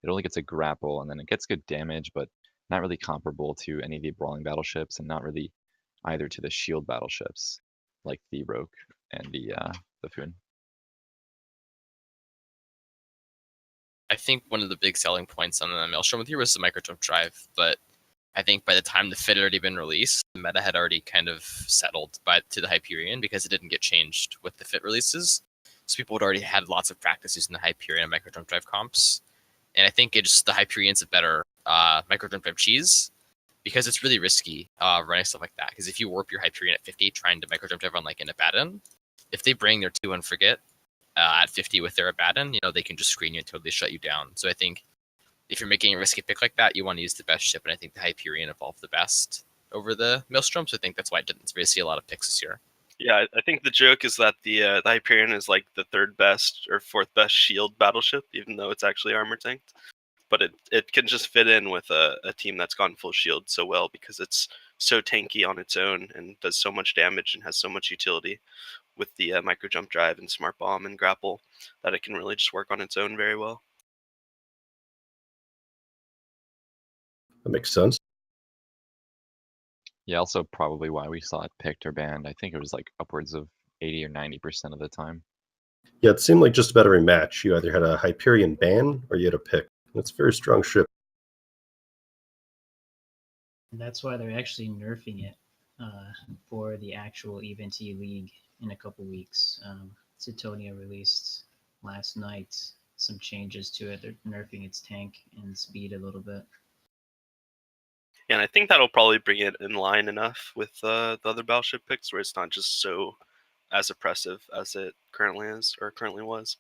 It only gets a grapple, and then it gets good damage, but not really comparable to any of the brawling battleships, and not really either to the shield battleships like the Rogue and the Foon. I think one of the big selling points on the Maelstrom with you was the microjump drive, but I think by the time the fit had already been released, the meta had already kind of settled to the Hyperion because it didn't get changed with the fit releases. So people had already had lots of practice using the Hyperion and microjump drive comps. And I think the Hyperion's a better microjump drive cheese because it's really risky running stuff like that. Because if you warp your Hyperion at 50 trying to microjump drive on like an Abaddon, if they bring their 2-1 frigate at 50 with their Abaddon, they can just screen you and totally shut you down. So I think if you're making a risky pick like that, you want to use the best ship, and I think the Hyperion evolved the best over the Maelstrom, so I think that's why I didn't really see a lot of picks this year. Yeah, I think the joke is that the Hyperion is like the third best or fourth best shield battleship, even though it's actually armor tanked. But it can just fit in with a team that's gone full shield so well because it's so tanky on its own and does so much damage and has so much utility with the micro jump drive and smart bomb and grapple that it can really just work on its own very well. That makes sense. Yeah, also probably why we saw it picked or banned. I think it was like upwards of 80 or 90% of the time. Yeah, it seemed like just about every match you either had a Hyperion ban or you had a pick. It's a very strong ship. And that's why they're actually nerfing it for the actual EVE-NT League in a couple weeks. Titonia released last night some changes to it. They're nerfing its tank and speed a little bit. Yeah, and I think that'll probably bring it in line enough with the other battleship picks where it's not just so as oppressive as it currently is or currently was.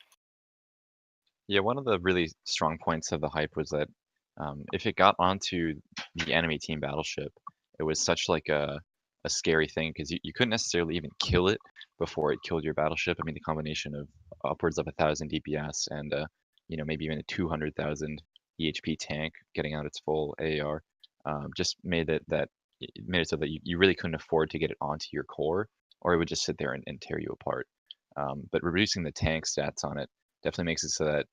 Yeah, one of the really strong points of the hype was that if it got onto the enemy team battleship, it was such like a scary thing because you couldn't necessarily even kill it before it killed your battleship. I mean, the combination of upwards of 1,000 DPS and maybe even a 200,000 EHP tank getting out its full AAR just made it so that you really couldn't afford to get it onto your core, or it would just sit there and tear you apart. But reducing the tank stats on it definitely makes it so that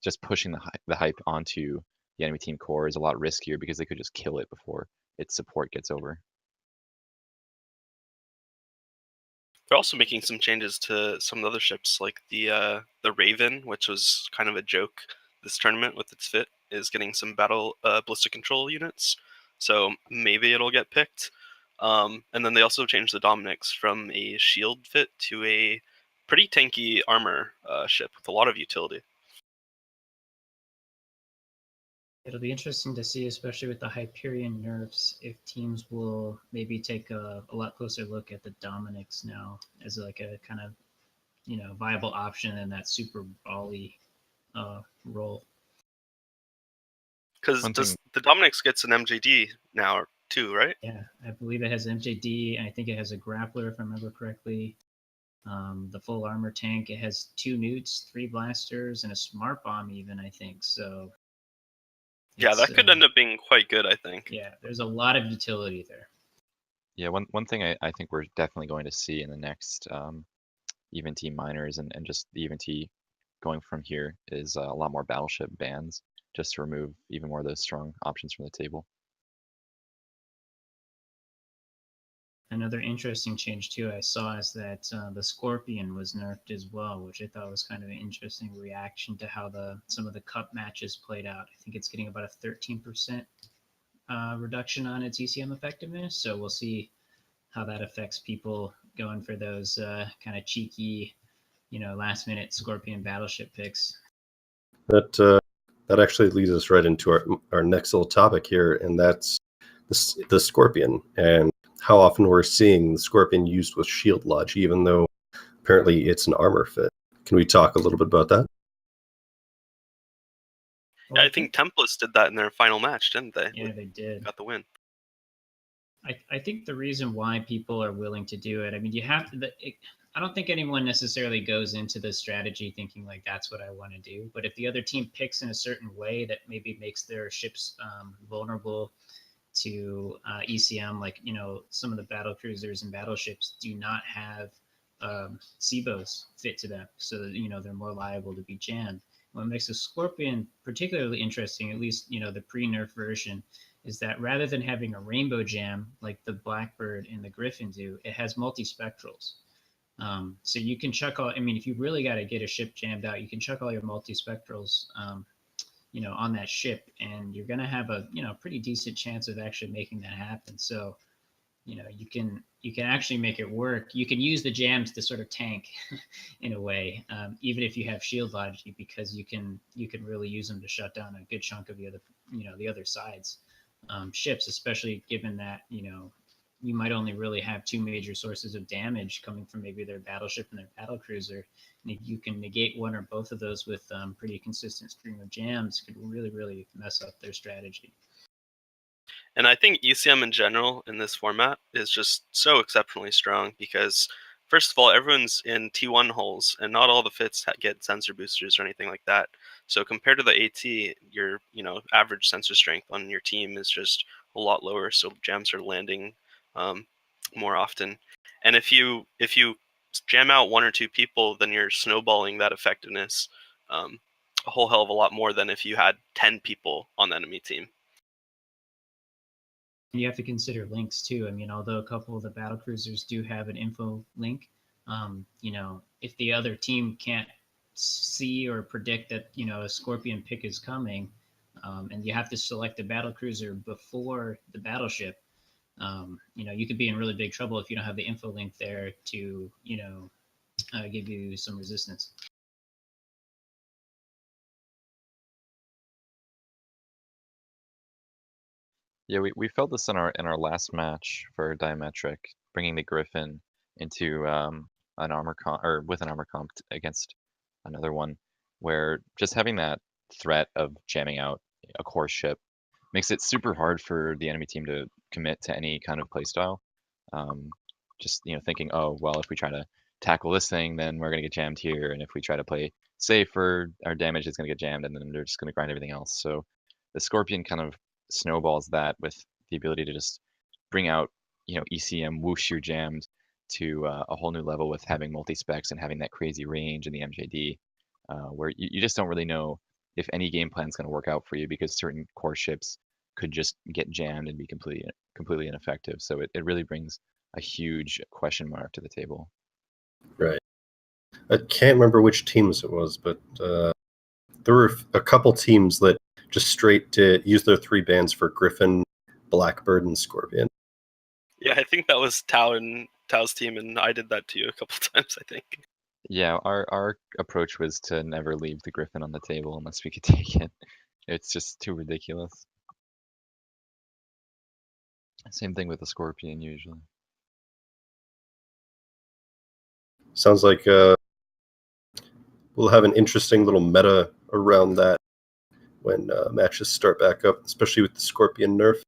just pushing the hype onto the enemy team core is a lot riskier because they could just kill it before its support gets over. They're also making some changes to some of the other ships, like the Raven, which was kind of a joke this tournament with its fit, is getting some battle ballistic control units. so maybe it'll get picked. And then they also changed the Dominix from a shield fit to a pretty tanky armor ship with a lot of utility. It'll be interesting to see, especially with the Hyperion nerfs, if teams will maybe take a lot closer look at the Dominix now as like a kind of, viable option in that super volley role. Because the Dominix gets an MJD now too, right? Yeah, I believe it has MJD, and I think it has a grappler, if I remember correctly. The full armor tank. It has 2 newts, 3 blasters, and a smart bomb even, I think. So yeah, that could end up being quite good, I think. Yeah, there's a lot of utility there. Yeah, one thing I think we're definitely going to see in the next Even Team minors and just the Even T going from here is a lot more battleship bans, just to remove even more of those strong options from the table. Another interesting change too I saw is that the Scorpion was nerfed as well, which I thought was kind of an interesting reaction to how some of the cup matches played out. I think it's getting about a 13% reduction on its ECM effectiveness, so we'll see how that affects people going for those kind of cheeky, last minute Scorpion battleship picks. That actually leads us right into our next little topic here, and that's the Scorpion, and how often we're seeing the Scorpion used with Shield Lodge, even though apparently it's an armor fit. Can we talk a little bit about that? Yeah, I think Templars did that in their final match, didn't they? Yeah, they did. Got the win. I think the reason why people are willing to do it, I mean, I don't think anyone necessarily goes into the strategy thinking like that's what I want to do. But if the other team picks in a certain way that maybe makes their ships vulnerable to ECM, like some of the battle cruisers and battleships do not have SIBOs fit to them, so that they're more liable to be jammed. What makes the Scorpion particularly interesting, at least the pre-nerf version, is that rather than having a rainbow jam like the Blackbird and the Griffin do, it has multi-spectrals. So you can chuck all. I mean, if you really got to get a ship jammed out, you can chuck all your multi-spectrals on that ship, and you're going to have a pretty decent chance of actually making that happen. So you can actually make it work. You can use the jams to sort of tank in a way, even if you have shield lodge, because you can really use them to shut down a good chunk of the other side's ships, especially given that you might only really have 2 major sources of damage coming from maybe their battleship and their battle cruiser. And if you can negate one or both of those with pretty consistent stream of jams, could really, really mess up their strategy. And I think ECM in general in this format is just so exceptionally strong because, first of all, everyone's in T1 hulls, and not all the fits get sensor boosters or anything like that. So compared to the AT, your average sensor strength on your team is just a lot lower. So jams are landing more often. And if you jam out 1 or 2 people, then you're snowballing that effectiveness a whole hell of a lot more than if you had 10 people on the enemy team. You have to consider links too. I mean, although a couple of the battle cruisers do have an info link, if the other team can't see or predict that a Scorpion pick is coming, and you have to select a battle cruiser before the battleship, you could be in really big trouble if you don't have the info link there to give you some resistance. Yeah, we felt this in our last match for Diametric, bringing the Griffin into an armor comp, or with an armor comp against another one, where just having that threat of jamming out a core ship makes it super hard for the enemy team to commit to any kind of playstyle. Just thinking, oh well, if we try to tackle this thing, then we're gonna get jammed here, and if we try to play safe, our damage is gonna get jammed, and then they're just gonna grind everything else. So the Scorpion kind of snowballs that with the ability to just bring out ECM whoosh your jammed to a whole new level with having multi-specs and having that crazy range in the MJD, where you just don't really know if any game plan is going to work out for you, because certain core ships could just get jammed and be completely ineffective. So it really brings a huge question mark to the table. Right. I can't remember which teams it was, but there were a couple teams that just straight use their 3 bans for Griffin, Blackbird and Scorpion. Yeah, I think that was Tao's team, and I did that to you a couple times, I think. Yeah, our approach was to never leave the Griffin on the table unless we could take it. It's just too ridiculous. Same thing with the Scorpion usually. Sounds like we'll have an interesting little meta around that when matches start back up, especially with the Scorpion nerf.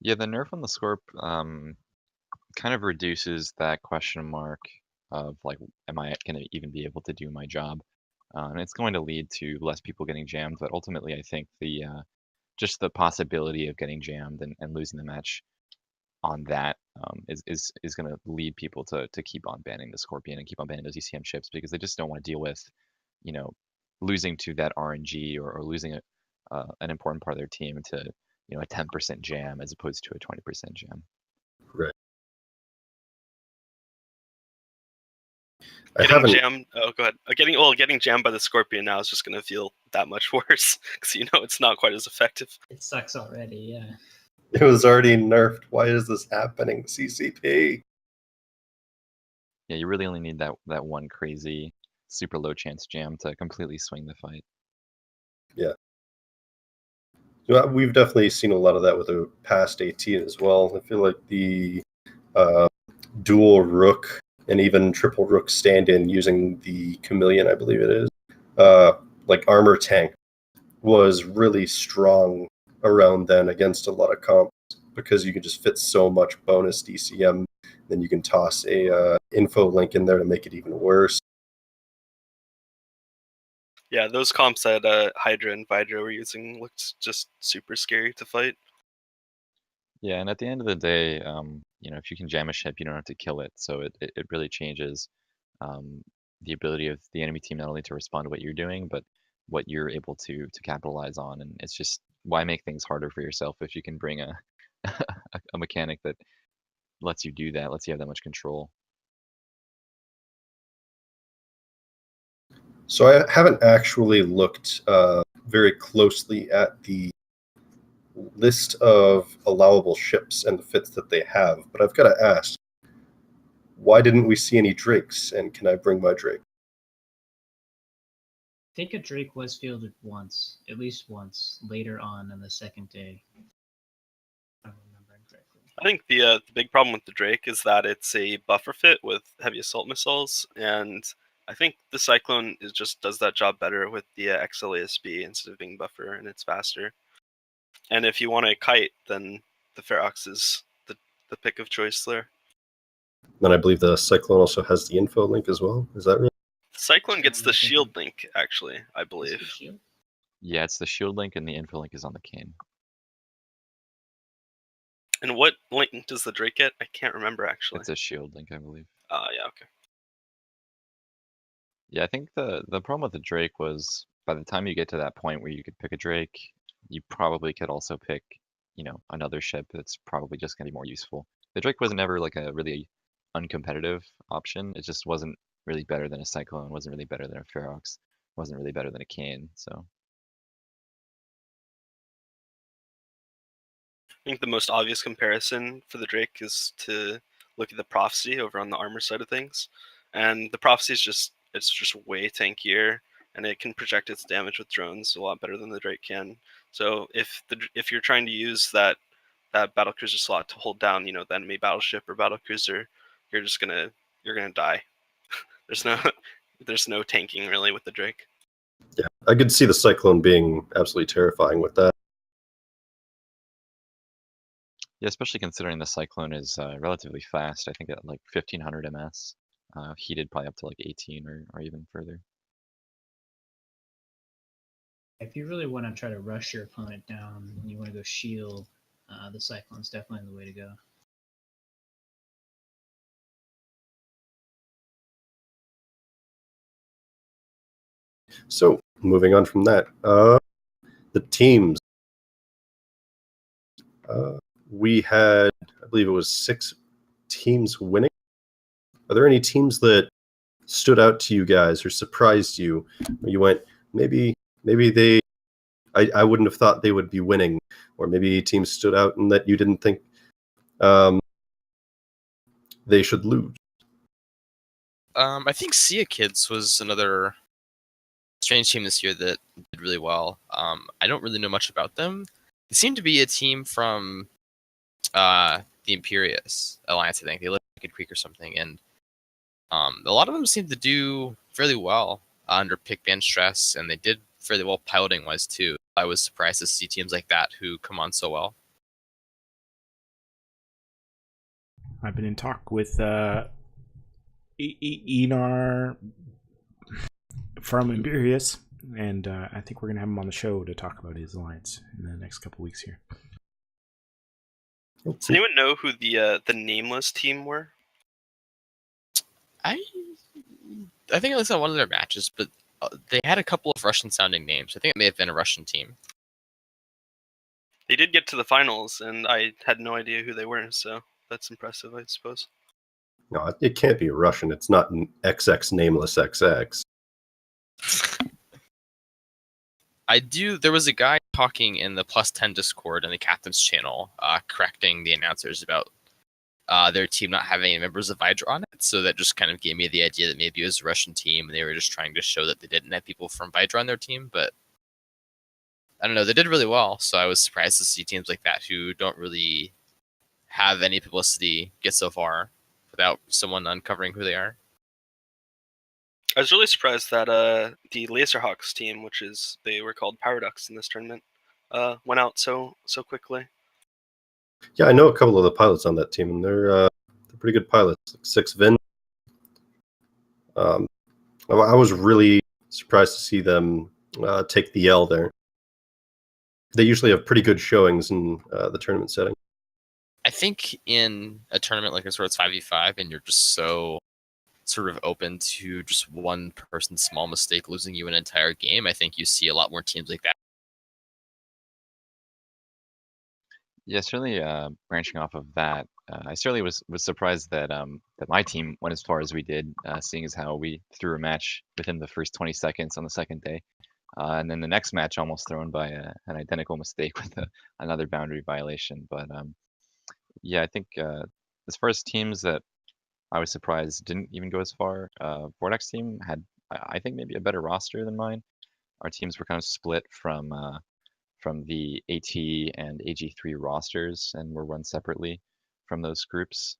Yeah, the nerf on the Scorp kind of reduces that question mark of like, am I going to even be able to do my job? And it's going to lead to less people getting jammed, but ultimately I think the just the possibility of getting jammed and losing the match on that is going to lead people to keep on banning the Scorpion and keep on banning those ECM chips because they just don't want to deal with, you know, losing to that RNG or losing an important part of their team to, you know, a 10% jam as opposed to a 20% jam. Right. Getting jammed. Oh, go ahead. Getting jammed by the Scorpion now is just going to feel that much worse because you know it's not quite as effective. It sucks already. Yeah. It was already nerfed. Why is this happening, CCP? Yeah, you really only need that one crazy, super low chance jam to completely swing the fight. Yeah. We've definitely seen a lot of that with the past 18 as well. I feel like the dual rook and even triple rook stand-in using the Chameleon, I believe it is, like armor tank, was really strong around then against a lot of comps because you can just fit so much bonus DCM. Then you can toss a info link in there to make it even worse. Yeah, those comps that Hydra and Vidra were using looked just super scary to fight. Yeah, and at the end of the day, you know, if you can jam a ship, you don't have to kill it. So it really changes the ability of the enemy team not only to respond to what you're doing, but what you're able to capitalize on. And it's just why make things harder for yourself if you can bring a a mechanic that lets you do that, lets you have that much control. So I haven't actually looked very closely at the list of allowable ships and the fits that they have, but I've got to ask, why didn't we see any Drakes, and can I bring my Drake? I think a Drake was fielded once, at least once, later on the second day. I remember correctly. I think the big problem with the Drake is that it's a buffer fit with heavy assault missiles, and I think the Cyclone just does that job better with the XLASB instead of being buffer, and it's faster. And if you want a kite, then the Ferox is the pick of choice there. Then I believe the Cyclone also has the info link as well. Is that right? Cyclone gets the shield link, actually, I Is it believe. shield? Yeah, it's the shield link and the info link is on the cane. And what link does the Drake get? I can't remember, actually. It's a shield link, I believe. Yeah, okay. Yeah, I think the problem with the Drake was by the time you get to that point where you could pick a Drake, you probably could also pick, you know, another ship that's probably just going to be more useful. The Drake was never like a really uncompetitive option. It just wasn't really better than a Cyclone, wasn't really better than a Ferox, wasn't really better than a Cane, so. I think the most obvious comparison for the Drake is to look at the Prophecy over on the armor side of things. And the Prophecy is just way tankier, and it can project its damage with drones a lot better than the Drake can. So if you're trying to use that battlecruiser slot to hold down, you know, the enemy battleship or battlecruiser, you're gonna die. there's no tanking really with the Drake. Yeah, I could see the Cyclone being absolutely terrifying with that. Yeah, especially considering the Cyclone is relatively fast. I think at like 1500 ms, heated probably up to like 18 or even further. If you really want to try to rush your opponent down and you want to go shield, the Cyclone's definitely the way to go. So moving on from that, the teams. We had, I believe it was 6 teams winning. Are there any teams that stood out to you guys or surprised you? Where you went, maybe they I wouldn't have thought they would be winning, or maybe teams stood out and that you didn't think they should lose. I think Sia Kids was another strange team this year that did really well. I don't really know much about them. They seem to be a team from the Imperius Alliance, I think. They live in Wicked Creek or something, and a lot of them seem to do fairly well under pick ban stress, and they did fairly well piloting wise too. I was surprised to see teams like that who come on so well. I've been in talk with Enar from Imperius, and I think we're going to have him on the show to talk about his alliance in the next couple weeks here. Does anyone know who the nameless team were? I think I saw one of their matches, but they had a couple of Russian-sounding names. I think it may have been a Russian team. They did get to the finals, and I had no idea who they were, so that's impressive, I suppose. No, it can't be Russian. It's not an XX nameless XX. There was a guy talking in the Plus 10 Discord and the captain's channel, correcting the announcers about their team not having any members of Hydra on it. So that just kind of gave me the idea that maybe it was a Russian team and they were just trying to show that they didn't have people from Hydra on their team. But I don't know, they did really well. So I was surprised to see teams like that who don't really have any publicity get so far without someone uncovering who they are. I was really surprised that the Laserhawks team, they were called Paradox in this tournament, went out so quickly. Yeah, I know a couple of the pilots on that team, and they're pretty good pilots. Like Six Vin. I was really surprised to see them take the L there. They usually have pretty good showings in the tournament setting. I think in a tournament like this where it's 5v5 and you're just so sort of open to just one person's small mistake losing you an entire game, I think you see a lot more teams like that. Yeah, certainly branching off of that, I certainly was surprised that that my team went as far as we did, seeing as how we threw a match within the first 20 seconds on the second day. And then the next match almost thrown by an identical mistake with another boundary violation. But yeah, I think as far as teams that I was surprised didn't even go as far, Vortex team had, I think, maybe a better roster than mine. Our teams were kind of split from the AT and AG3 rosters and were run separately from those groups.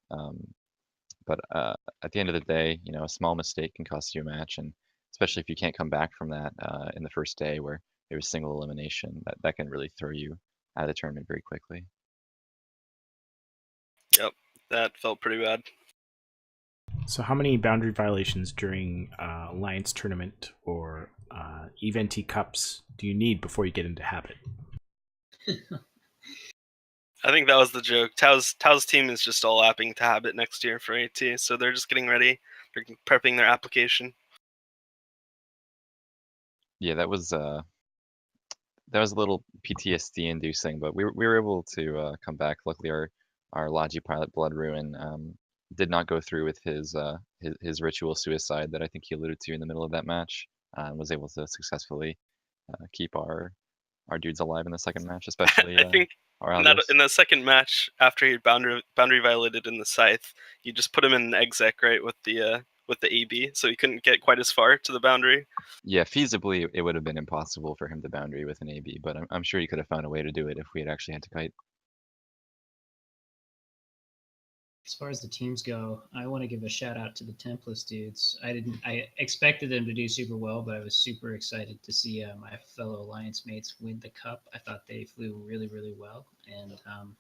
But at the end of the day, you know, a small mistake can cost you a match, and especially if you can't come back from that in the first day where there was single elimination, that can really throw you out of the tournament very quickly. Yep, that felt pretty bad. So how many boundary violations during Alliance tournament or Eventi Cups do you need before you get into habit? I think that was the joke. Tao's team is just all lapping to habit next year for AT, so they're just getting ready. They're prepping their application. Yeah, that was a little PTSD inducing, but we were able to come back. Luckily, our Logi pilot Blood Ruin did not go through with his ritual suicide that I think he alluded to in the middle of that match, and was able to successfully keep our dudes alive in the second match, especially I think in the second match, after he boundary violated in the Scythe, you just put him in an exec, right, with the AB, so he couldn't get quite as far to the boundary. Yeah, feasibly, it would have been impossible for him to boundary with an AB, but I'm sure he could have found a way to do it if we had actually had to kite. As far as the teams go, I want to give a shout out to the Templars dudes. I expected them to do super well, but I was super excited to see my fellow Alliance mates win the cup. I thought they flew really, really well and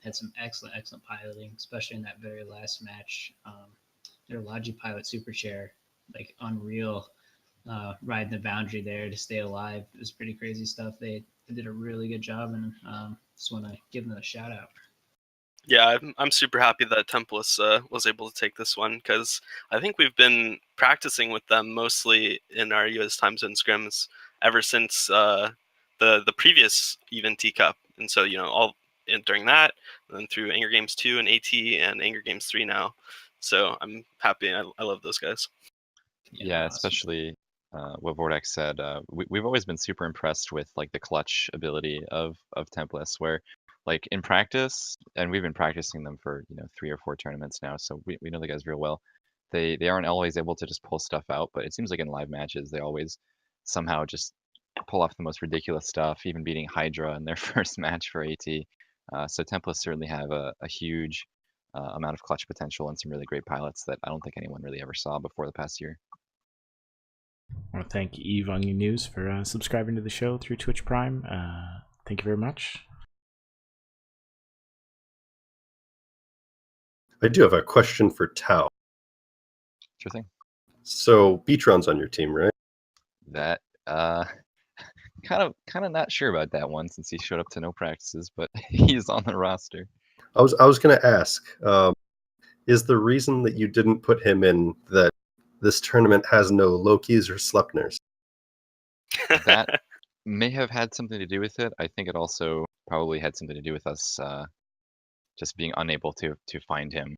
had some excellent piloting, especially in that very last match. Their Logi pilot super chair, like unreal, riding the boundary there to stay alive. It was pretty crazy stuff. They did a really good job, and just want to give them a shout out. Yeah, I'm super happy that Templars was able to take this one, because I think we've been practicing with them mostly in our US time zone scrims ever since the previous Eventi Cup, and so during that, and then through Anger Games 2 and AT and Anger Games 3 now. So I'm happy. I love those guys. Yeah, awesome. what Vortex said, we've always been super impressed with like the clutch ability of Tempest, where like in practice, and we've been practicing them for 3 or 4 tournaments now, so we know the guys real well. They aren't always able to just pull stuff out, but it seems like in live matches they always somehow just pull off the most ridiculous stuff, even beating Hydra in their first match for AT. So Templates certainly have a huge amount of clutch potential and some really great pilots that I don't think anyone really ever saw before the past year. I want to thank Eve Onion News for subscribing to the show through Twitch Prime. Thank you very much. I do have a question for Tao. Sure thing. So Beatron's on your team, right? That kind of not sure about that one since he showed up to no practices, but he's on the roster. I was going to ask, is the reason that you didn't put him in that this tournament has no Lokis or Slepners? That may have had something to do with it. I think it also probably had something to do with us just being unable to find him.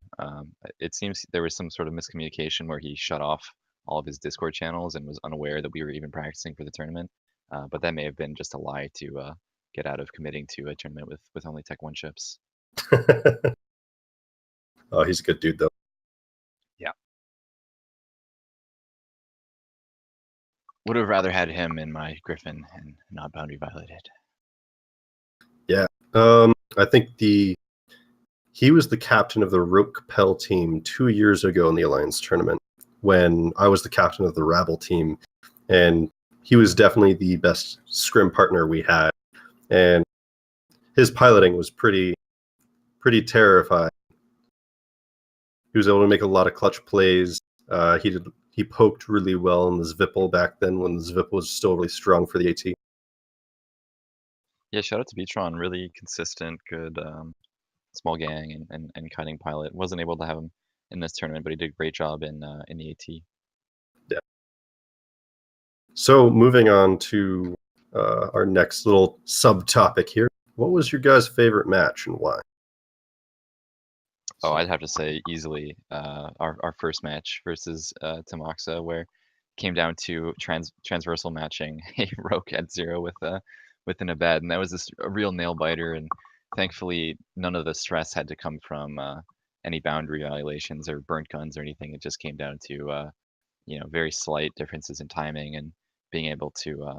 It seems there was some sort of miscommunication where he shut off all of his Discord channels and was unaware that we were even practicing for the tournament. But that may have been just a lie to get out of committing to a tournament with only Tech 1 ships. Oh, he's a good dude, though. Yeah. Would have rather had him in my Griffin and not Boundary Violated. Yeah. I think he was the captain of the Rote Capel team 2 years ago in the Alliance tournament when I was the captain of the Rabble team, and he was definitely the best scrim partner we had, and his piloting was pretty terrifying. He was able to make a lot of clutch plays. He poked really well in the Zvipple back then when the Zvipple was still really strong for the AT. Yeah, shout out to Beatron, really consistent, good small gang and cutting pilot. Wasn't able to have him in this tournament, but he did a great job in the AT. Yeah. So moving on to our next little subtopic here. What was your guys' favorite match and why? Oh, I'd have to say easily our first match versus Tamoxa, where it came down to transversal matching a Roke at 0 with an Abed, and that was a real nail biter. And thankfully, none of the stress had to come from any boundary violations or burnt guns or anything. It just came down to very slight differences in timing and being able to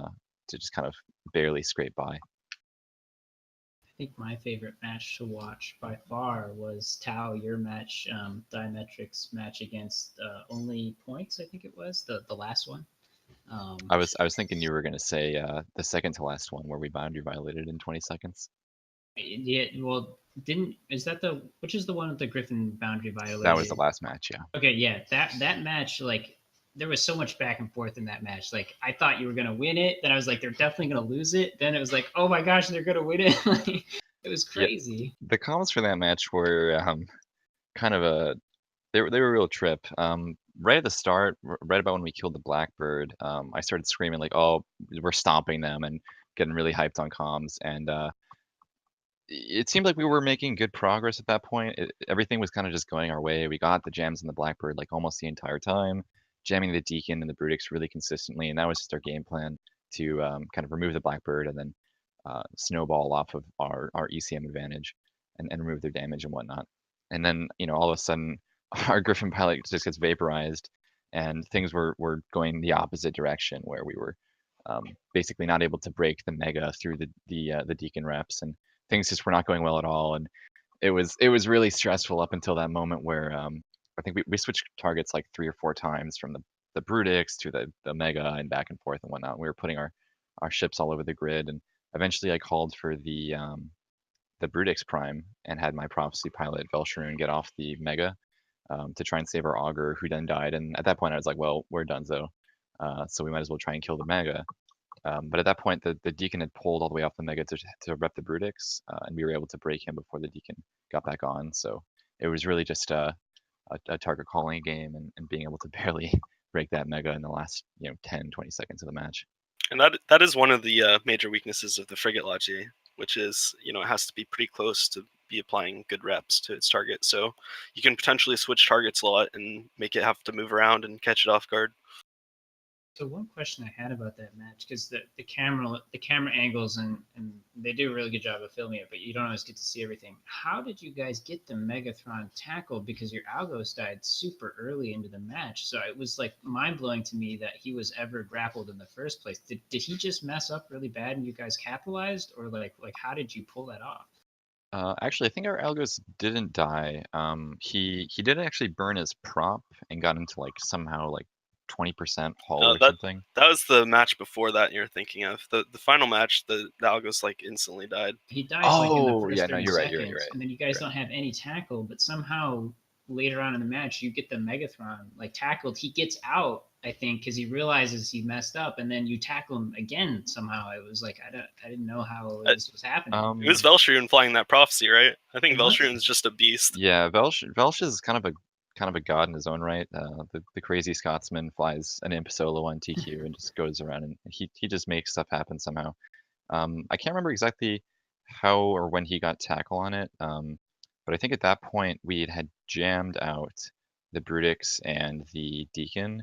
just kind of barely scrape by. I think my favorite match to watch by far was Tao, your match, Diametrics match against Only Points, I think it was, the last one. I was thinking you were going to say the second to last one where we boundary violated in 20 seconds. Yeah, well, which is the one with the Griffin boundary violation? That was the last match, yeah. Okay, yeah, that match, like, there was so much back and forth in that match. Like, I thought you were gonna win it, then I was like, they're definitely gonna lose it. Then it was like, oh my gosh, they're gonna win it. Like, it was crazy. Yeah, the comments for that match were kind of they were a real trip. Right at the start, right about when we killed the Blackbird, I started screaming like, "Oh, we're stomping them!" and getting really hyped on comms. And it seemed like we were making good progress at that point. Everything was kind of just going our way. We got the jams in the Blackbird like almost the entire time, jamming the Deacon and the Brutix really consistently, and that was just our game plan to kind of remove the Blackbird and then snowball off of our ECM advantage and remove their damage and whatnot. And then all of a sudden our Griffin pilot just gets vaporized and things were going the opposite direction, where we were basically not able to break the Mega through the Deacon reps, and things just were not going well at all. And it was really stressful up until that moment where I think we switched targets like 3 or 4 times from the Brutix to the Mega and back and forth and whatnot. We were putting our ships all over the grid, and eventually I called for the Brutix Prime and had my Prophecy pilot Velsharoon get off the Mega to try and save our Augur, who then died. And at that point I was like, well, we're donezo, so we might as well try and kill the Mega. But at that point the Deacon had pulled all the way off the Mega to rep the Brutix, and we were able to break him before the Deacon got back on. So it was really just a target calling game and being able to barely break that Mega in the last 10-20 seconds of the match. And that is one of the major weaknesses of the Frigate Logi, which is, it has to be pretty close to be applying good reps to its target. So you can potentially switch targets a lot and make it have to move around and catch it off guard. So one question I had about that match, because the camera angles and they do a really good job of filming it, but you don't always get to see everything. How did you guys get the Megathron tackled? Because your Algos died super early into the match, so it was like mind blowing to me that he was ever grappled in the first place. Did he just mess up really bad and you guys capitalized, or like how did you pull that off? Actually, I think our Algos didn't die. He did actually burn his prop and got into like somehow like 20% hull or That something. that was the match before that you're thinking of. The final match, the Algos like instantly died. He dies like in the Oh, first yeah, no, 30 you're right, seconds, you're right. and then you guys Right. don't have any tackle, but somehow later on in the match you get the Megathron like tackled. He gets out, I think, because he realizes he messed up, and then you tackle him again somehow. It was like I didn't know how Uh, this was happening. It was Velshrun flying that prophecy, right? I think It was? Velshrun's just a beast. Yeah, Velsh is kind of a god in his own right. The crazy Scotsman flies an imp solo on TQ and just goes around and he just makes stuff happen somehow. I can't remember exactly how or when he got tackle on it, but I think at that point we had jammed out the Brutix and the Deacon,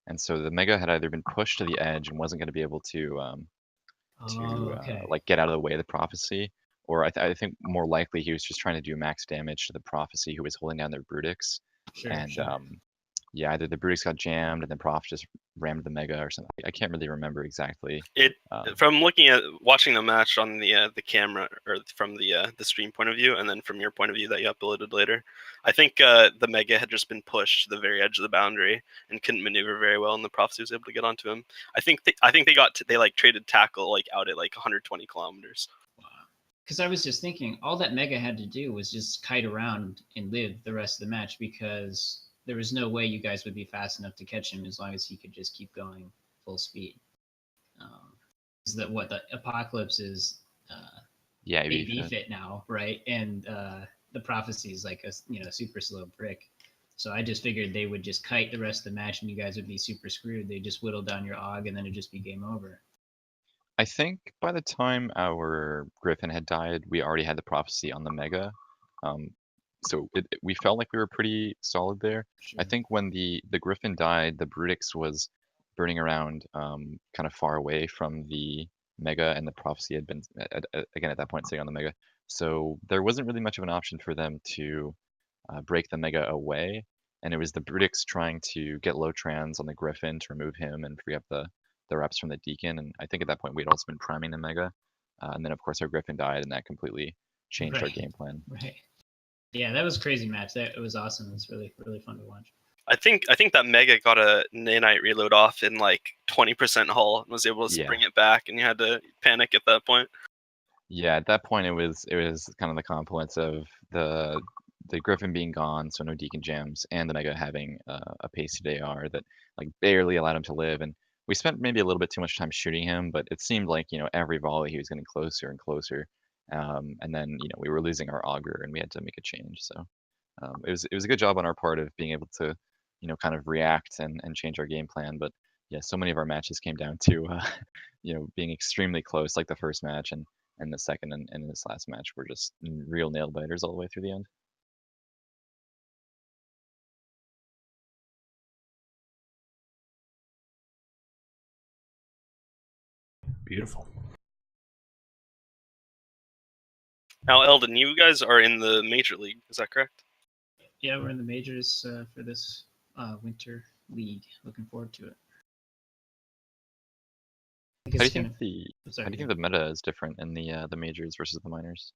and so the Mega had either been pushed to the edge and wasn't going to be able to Okay. like get out of the way of the prophecy, or I think more likely he was just trying to do max damage to the prophecy who was holding down their Brutix, Sure, and sure. yeah, either the Brutix got jammed and then Prof just rammed the Mega or something. I can't really remember exactly. It Um, from watching the match on the camera or from the stream point of view, and then from your point of view that you uploaded later, I think the Mega had just been pushed to the very edge of the boundary and couldn't maneuver very well, and the Prophecy was able to get onto him. I think they like traded tackle like out at like 120 kilometers. Wow. Because I was just thinking, all that Mega had to do was just kite around and live the rest of the match, because there was no way you guys would be fast enough to catch him as long as he could just keep going full speed. Is that what the Apocalypse is? yeah, AV fit now, right? And the Prophecy is like a super slow brick. So I just figured they would just kite the rest of the match and you guys would be super screwed. They just whittle down your AUG and then it'd just be game over. I think by the time our Griffin had died, we already had the prophecy on the Mega. So we felt like we were pretty solid there. Sure. I think when the Griffin died, the Brutix was burning around kind of far away from the Mega, and the prophecy had been again at that point sitting on the Mega. So there wasn't really much of an option for them to break the Mega away, and it was the Brutix trying to get low trans on the Griffin to remove him and free up the reps from the Deacon. And I think at that point we'd also been priming the Mega, and then of course our Griffin died, and that completely changed our game plan. Right. Yeah, that was a crazy match. It was awesome. It was really, really fun to watch. I think that Mega got a nanite reload off in like 20% hull and was able to bring it back, and you had to panic at that point. Yeah, at that point it was kind of the confluence of the Griffin being gone, so no Deacon jams, and the Mega having a pasted AR that like barely allowed him to live. And we spent maybe a little bit too much time shooting him, but it seemed like every volley he was getting closer and closer. And then we were losing our auger, and we had to make a change. So it was a good job on our part of being able to kind of react and change our game plan. But yeah, so many of our matches came down to being extremely close, like the first match, and the second and this last match were just real nail biters all the way through the end. Beautiful. Now, Eldon, you guys are in the Major League, is that correct? Yeah, we're in the majors for this winter league. Looking forward to it. How do you think the meta is different in the majors versus the minors?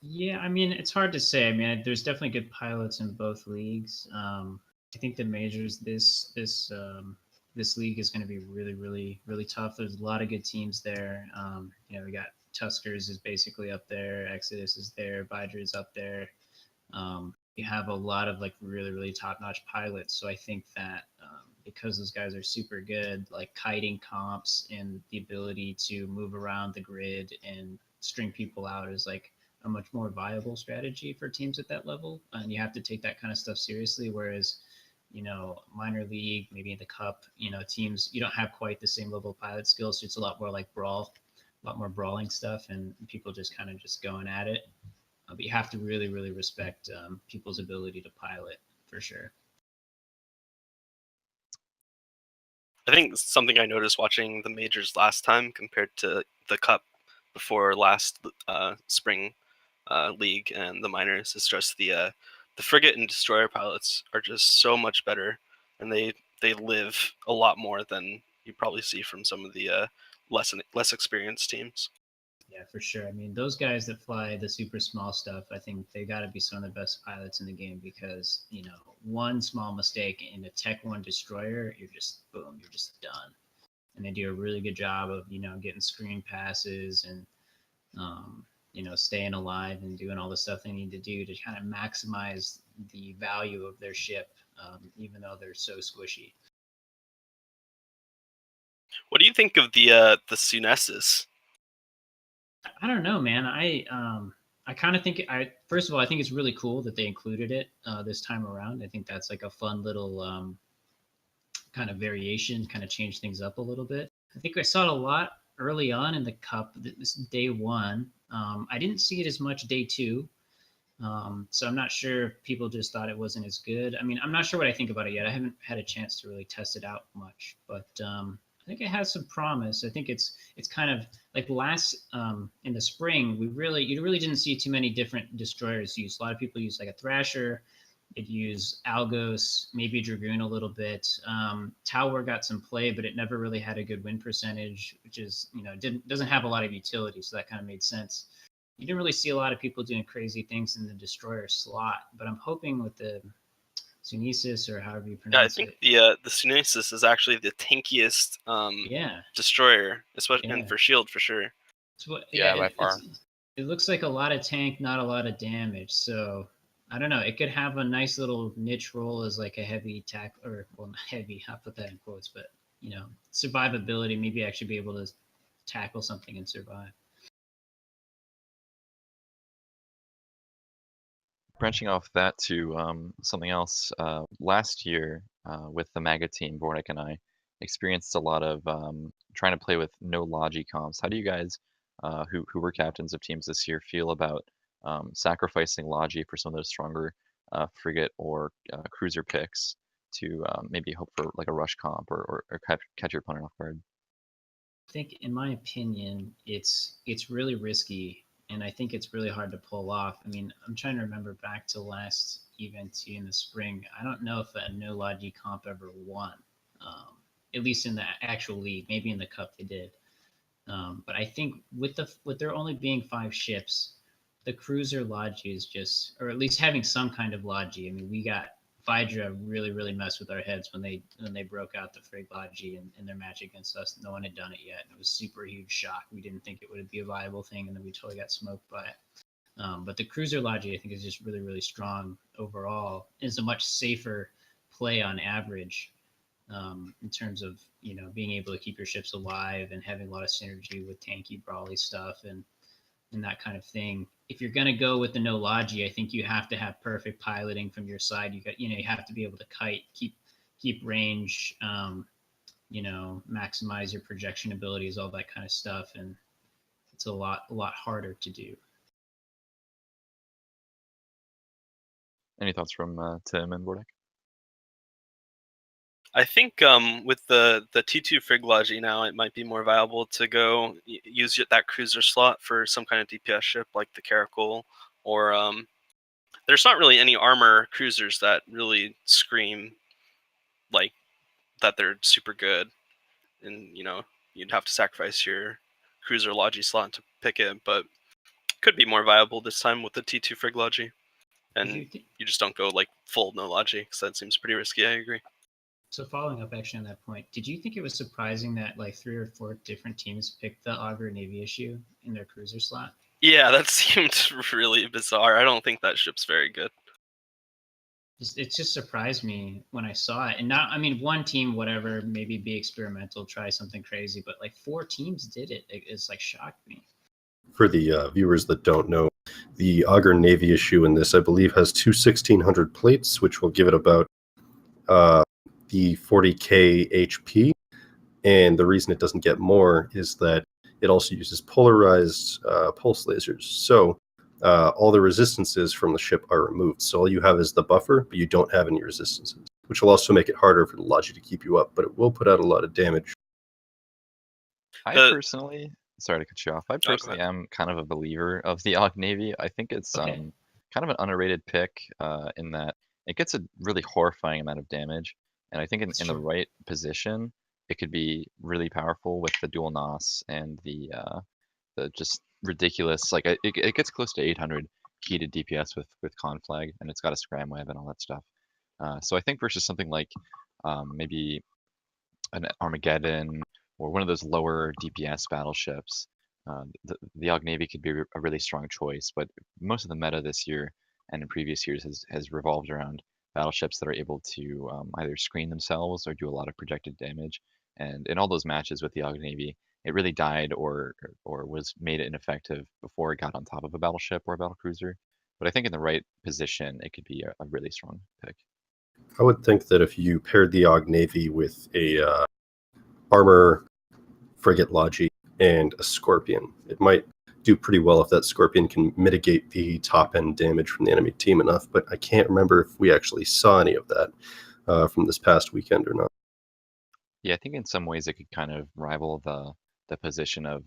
Yeah, I mean, it's hard to say. I mean, there's definitely good pilots in both leagues. I think the majors this league is going to be really, really, really tough. There's a lot of good teams there. We got Tuskers is basically up there. Exodus is there. Vidra is up there. You have a lot of like really, really top-notch pilots. So I think that because those guys are super good, like kiting comps and the ability to move around the grid and string people out is like a much more viable strategy for teams at that level. And you have to take that kind of stuff seriously. Whereas, minor league, maybe in the cup, teams, you don't have quite the same level of pilot skills. So it's a lot more like brawl, a lot more brawling stuff, and people just kind of just going at it. But you have to really, really respect people's ability to pilot for sure. I think something I noticed watching the majors last time compared to the Cup before last spring league and the minors is just the frigate and destroyer pilots are just so much better, and they live a lot more than you probably see from some of the less experienced teams. Yeah, for sure. I mean, those guys that fly the super small stuff, I think they got to be some of the best pilots in the game because, you know, one small mistake in a Tech 1 destroyer, you're just, boom, you're just done. And they do a really good job of, you know, getting screen passes and, you know, staying alive and doing all the stuff they need to do to kind of maximize the value of their ship, even though they're so squishy. What do you think of the Sunessis? I don't know, man. I kind of think first of all, I think it's really cool that they included it this time around. I think that's like a fun little kind of variation, kind of change things up a little bit. I think I saw it a lot early on in the Cup. This day 1. I didn't see it as much day 2. So I'm not sure if people just thought it wasn't as good. I mean, I'm not sure what I think about it yet. I haven't had a chance to really test it out much, but I think it has some promise. I think it's kind of like last in the spring, you really didn't see too many different destroyers used. A lot of people use like a Thrasher. They'd use Algos, maybe Dragoon a little bit. Tower got some play, but it never really had a good win percentage, which is, you know, doesn't have a lot of utility, so that kind of made sense. You didn't really see a lot of people doing crazy things in the destroyer slot, but I'm hoping with the Sunesis, or however you pronounce it. Yeah, I think the Sunesis is actually the tankiest destroyer, especially and for shield for sure. By far. It looks like a lot of tank, not a lot of damage. So I don't know. It could have a nice little niche role as like a heavy tackle, or well, not heavy. I'll put that in quotes, but you know, survivability. Maybe actually be able to tackle something and survive. Branching off that to something else, last year with the MAGA team, Bornik and I experienced a lot of trying to play with no Logi comps. How do you guys, who were captains of teams this year, feel about sacrificing Logi for some of those stronger frigate or cruiser picks to maybe hope for like a rush comp or catch your opponent off guard? I think, in my opinion, it's really risky. And I think it's really hard to pull off. I mean, I'm trying to remember back to last event in the spring. I don't know if a no Logi comp ever won, at least in the actual league. Maybe in the Cup they did. But I think with there only being 5 ships, the cruiser Logi is just, or at least having some kind of Logi. I mean, we got Phaedra really messed with our heads when they broke out the Frig Logi in their match against us. No one had done it yet. And it was super huge shock. We didn't think it would be a viable thing, and then we totally got smoked by it. But the cruiser Logi, I think, is just really strong overall. It's a much safer play on average in terms of, you know, being able to keep your ships alive and having a lot of synergy with tanky brawly stuff and that kind of thing. If you're going to go with the no Logi, I think you have to have perfect piloting from your side. You have to be able to kite, keep range, you know, maximize your projection abilities, all that kind of stuff. And it's a lot harder to do. Any thoughts from Tim and Bornik? I think with the T2 Frig Logi now, it might be more viable to go use that cruiser slot for some kind of DPS ship like the Caracal, or there's not really any armor cruisers that really scream like that they're super good, and you know, you'd have to sacrifice your cruiser Logi slot to pick it, but could be more viable this time with the T2 Frig Logi, and you just don't go like full no Logi because that seems pretty risky. I agree. So following up actually on that point, did you think it was surprising that like 3 or 4 different teams picked the Augur Navy issue in their cruiser slot? Yeah, that seemed really bizarre. I don't think that ship's very good. It just surprised me when I saw it. And not, I mean, one team, whatever, maybe be experimental, try something crazy, but like 4 teams did it. It's like shocked me. For the viewers that don't know, the Augur Navy issue in this, I believe, has 2 1600 plates, which will give it about the 40k HP, and the reason it doesn't get more is that it also uses polarized pulse lasers. So all the resistances from the ship are removed. So all you have is the buffer, but you don't have any resistances. which will also make it harder for the Logi to keep you up, but it will put out a lot of damage. I The- personally, sorry to cut you off. I go personally ahead. am kind of a believer of the Og Navy. I think it's Okay. kind of an underrated pick in that it gets a really horrifying amount of damage, and I think That's in the true. right position, it could be really powerful with the dual NOS and the just ridiculous it gets close to 800 heated DPS with Conflag, and it's got a scram web and all that stuff. So I think versus something like maybe an Armageddon or one of those lower DPS battleships, the Og Navy could be a really strong choice. But most of the meta this year and in previous years has revolved around battleships that are able to either screen themselves or do a lot of projected damage. And in all those matches with the Og Navy, it really died or was made ineffective before it got on top of a battleship or a battlecruiser. But I think in the right position, it could be a really strong pick. I would think that if you paired the Og Navy with a armor frigate Logi and a Scorpion, it might do pretty well if that Scorpion can mitigate the top end damage from the enemy team enough. But I can't remember if we actually saw any of that from this past weekend or not. Yeah, I think in some ways it could kind of rival the position of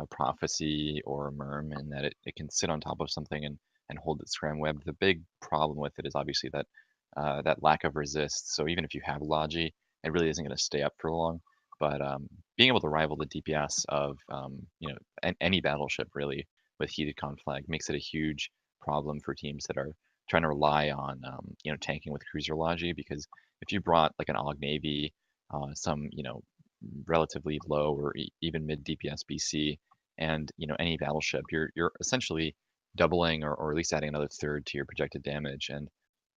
Prophecy or Merm in that it can sit on top of something and hold its scram web. The big problem with it is obviously that that lack of resist. So even if you have Logi, it really isn't going to stay up for long. But being able to rival the DPS of any battleship really with heated conflag makes it a huge problem for teams that are trying to rely on tanking with cruiser Logi, because if you brought like an Og Navy, some relatively low or even mid DPS BC, and any battleship, you're essentially doubling or at least adding another third to your projected damage, and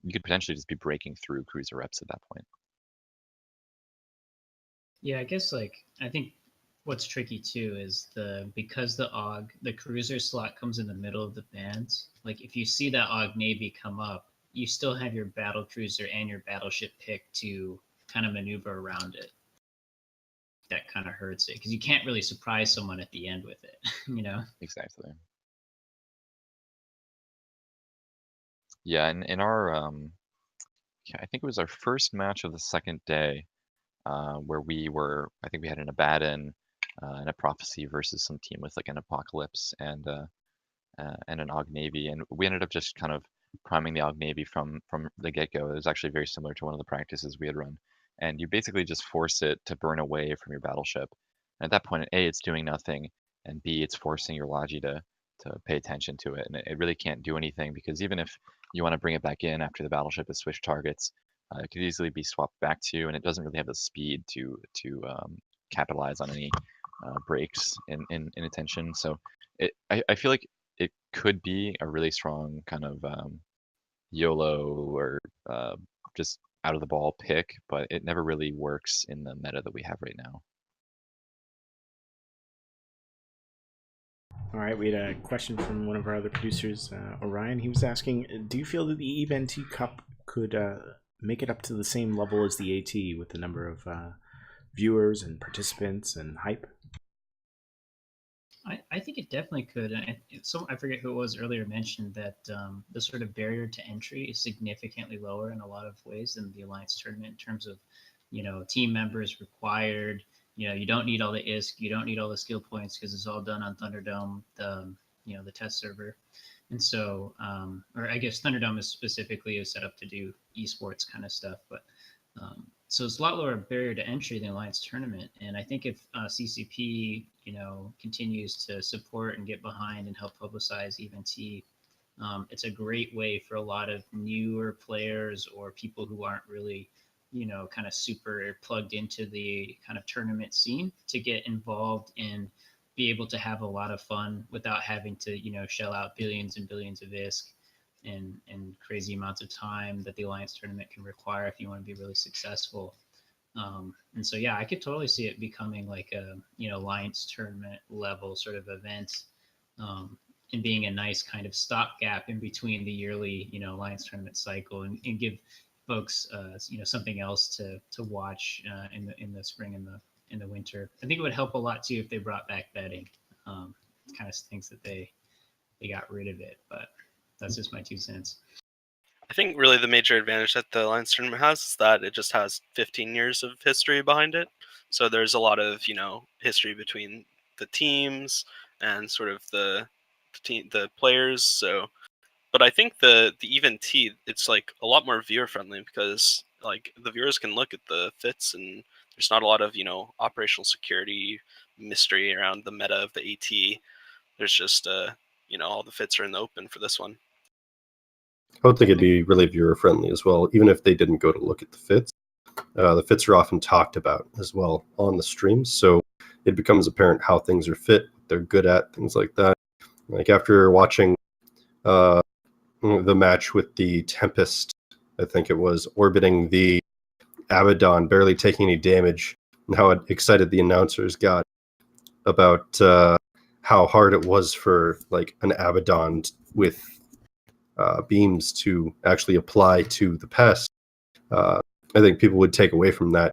you could potentially just be breaking through cruiser reps at that point. Yeah, I guess I think what's tricky too is because the cruiser slot comes in the middle of the bands. Like if you see that Og Navy come up, you still have your battle cruiser and your battleship pick to kind of maneuver around it. That kind of hurts it because you can't really surprise someone at the end with it, Exactly. Yeah, and in our I think it was our first match of the second day, where I think we had an Abaddon and a Prophecy versus some team with like an Apocalypse and an Og Navy, and we ended up just kind of priming the Og Navy from the get-go. It was actually very similar to one of the practices we had run, and you basically just force it to burn away from your battleship. And at that point, A, it's doing nothing, and B, it's forcing your Logi to pay attention to it, and it really can't do anything because even if you want to bring it back in after the battleship has switched targets, it could easily be swapped back to you, and it doesn't really have the speed to capitalize on any breaks in attention. So I feel like it could be a really strong kind of YOLO or just out of the ball pick, but it never really works in the meta that we have right now. All right, we had a question from one of our other producers, Orion. He was asking, do you feel that the EVE-NT Cup could make it up to the same level as the AT with the number of viewers and participants and hype? I think it definitely could. And I forget who it was earlier mentioned that the sort of barrier to entry is significantly lower in a lot of ways than the Alliance tournament in terms of, team members required. You don't need all the ISK, you don't need all the skill points because it's all done on Thunderdome, the test server. And so, or I guess Thunderdome is set up to do esports kind of stuff, but so it's a lot lower barrier to entry than Alliance tournament. And I think if CCP, continues to support and get behind and help publicize EVE-NT, it's a great way for a lot of newer players or people who aren't really, kind of super plugged into the kind of tournament scene to get involved and be able to have a lot of fun without having to, shell out billions and billions of ISK and crazy amounts of time that the Alliance tournament can require if you want to be really successful. And so, yeah, I could totally see it becoming like a, Alliance tournament level sort of event, and being a nice kind of stopgap in between the yearly, Alliance tournament cycle and give folks, something else to watch in the spring and in the winter. I think it would help a lot too if they brought back betting. Kind of stinks that they got rid of it, but that's just my 2 cents. I think really the major advantage that the Alliance tournament has is that it just has 15 years of history behind it. So there's a lot of history between the teams and sort of the players. So, but I think the Even T, it's like a lot more viewer friendly because like the viewers can look at the fits and there's not a lot of operational security mystery around the meta of the AT. There's just all the fits are in the open for this one. I would think it'd be really viewer friendly as well, even if they didn't go to look at the fits. The fits are often talked about as well on the streams, so it becomes apparent how things are fit, what they're good at, things like that. Like after watching the match with the Tempest, I think it was, orbiting the Abaddon, barely taking any damage, and how excited the announcers got about how hard it was for like an Abaddon with beams to actually apply to the pest. I think people would take away from that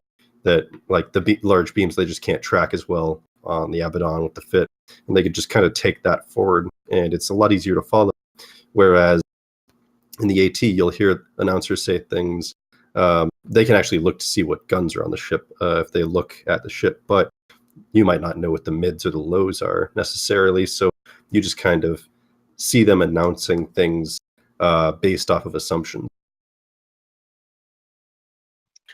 like the large beams, they just can't track as well on the Abaddon with the fit, and they could just kind of take that forward, and it's a lot easier to follow. Whereas in the AT, you'll hear announcers say things. They can actually look to see what guns are on the ship if they look at the ship, but you might not know what the mids or the lows are necessarily, so you just kind of see them announcing things based off of assumptions.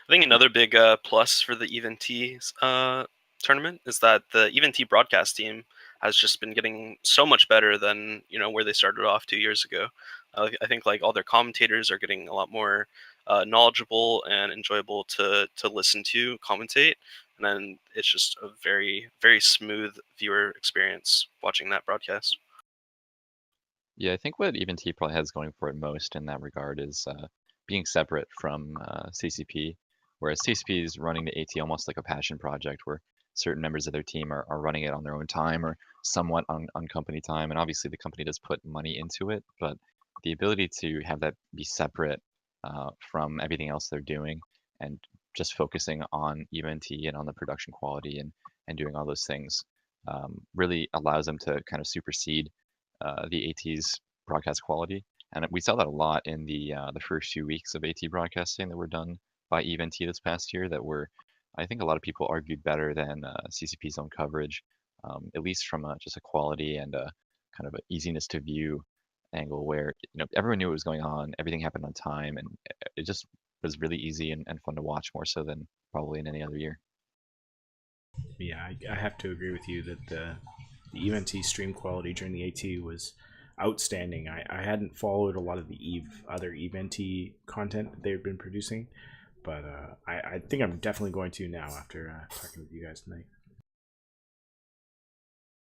I think another big plus for the Even T tournament is that the Even T broadcast team has just been getting so much better than where they started off 2 years ago. I think like all their commentators are getting a lot more knowledgeable and enjoyable to listen to commentate, and then it's just a very, very smooth viewer experience watching that broadcast. Yeah, I think what Even T probably has going for it most in that regard is being separate from CCP, whereas CCP is running the AT almost like a passion project where certain members of their team are running it on their own time or somewhat on company time. And obviously the company does put money into it, but the ability to have that be separate from everything else they're doing and just focusing on Even T and on the production quality and doing all those things really allows them to kind of supersede the AT's broadcast quality. And we saw that a lot in the first few weeks of AT broadcasting that were done by Even T this past year that were, I think a lot of people argued better than CCP's own coverage, at least from just a quality and a kind of an easiness to view angle where everyone knew what was going on, everything happened on time, and it just was really easy and fun to watch more so than probably in any other year. Yeah, I have to agree with you that the Even T stream quality during the AT was outstanding. I hadn't followed a lot of the other Even T content that they've been producing, but I think I'm definitely going to now after talking with you guys tonight.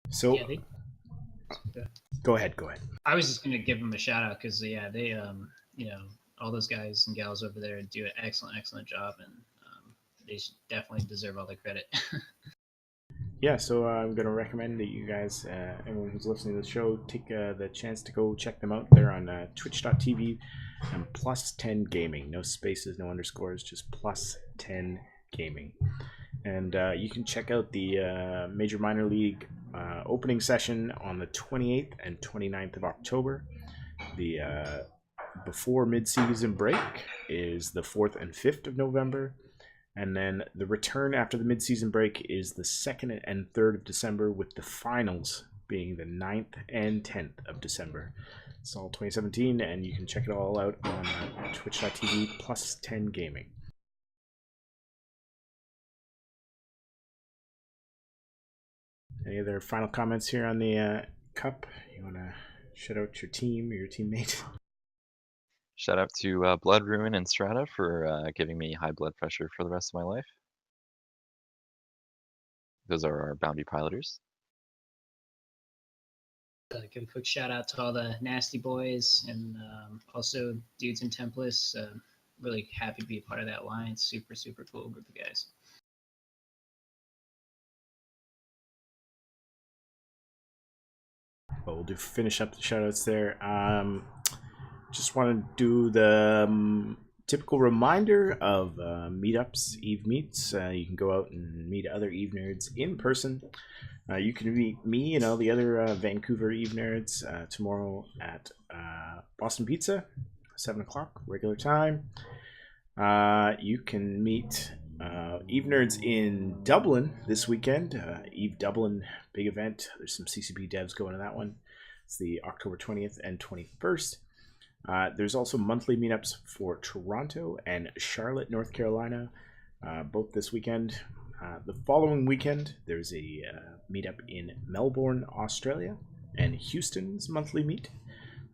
So, Yeah, go ahead. I was just gonna give them a shout out because they all those guys and gals over there do an excellent job, and they definitely deserve all the credit. Yeah, so I'm going to recommend that you guys, everyone who's listening to the show, take the chance to go check them out. They're on twitch.tv and +10 Gaming. No spaces, no underscores, just +10 Gaming. And you can check out the Major Minor League opening session on the 28th and 29th of October. The before mid-season break is the 4th and 5th of November. And then the return after the mid-season break is the 2nd and 3rd of December, with the finals being the 9th and 10th of December. It's all 2017, and you can check it all out on twitch.tv +10 Gaming. Any other final comments here on the Cup? You want to shout out your team or your teammate? Shout out to Blood Ruin and Strata for giving me high blood pressure for the rest of my life. Those are our bounty piloters. Give a quick shout out to all the Nasty Boys and also Dudes in Templars. Really happy to be a part of that line. Super cool group of guys. Well, we'll finish up the shout outs there. Just want to do the typical reminder of meetups, Eve Meets. You can go out and meet other Eve Nerds in person. You can meet me and all the other Vancouver Eve Nerds tomorrow at Boston Pizza. 7 o'clock, regular time. You can meet Eve Nerds in Dublin this weekend. Eve Dublin, big event. There's some CCP devs going to that one. It's the October 20th and 21st. There's also monthly meetups for Toronto and Charlotte, North Carolina, both this weekend. The following weekend, there's a meetup in Melbourne, Australia, and Houston's monthly meet.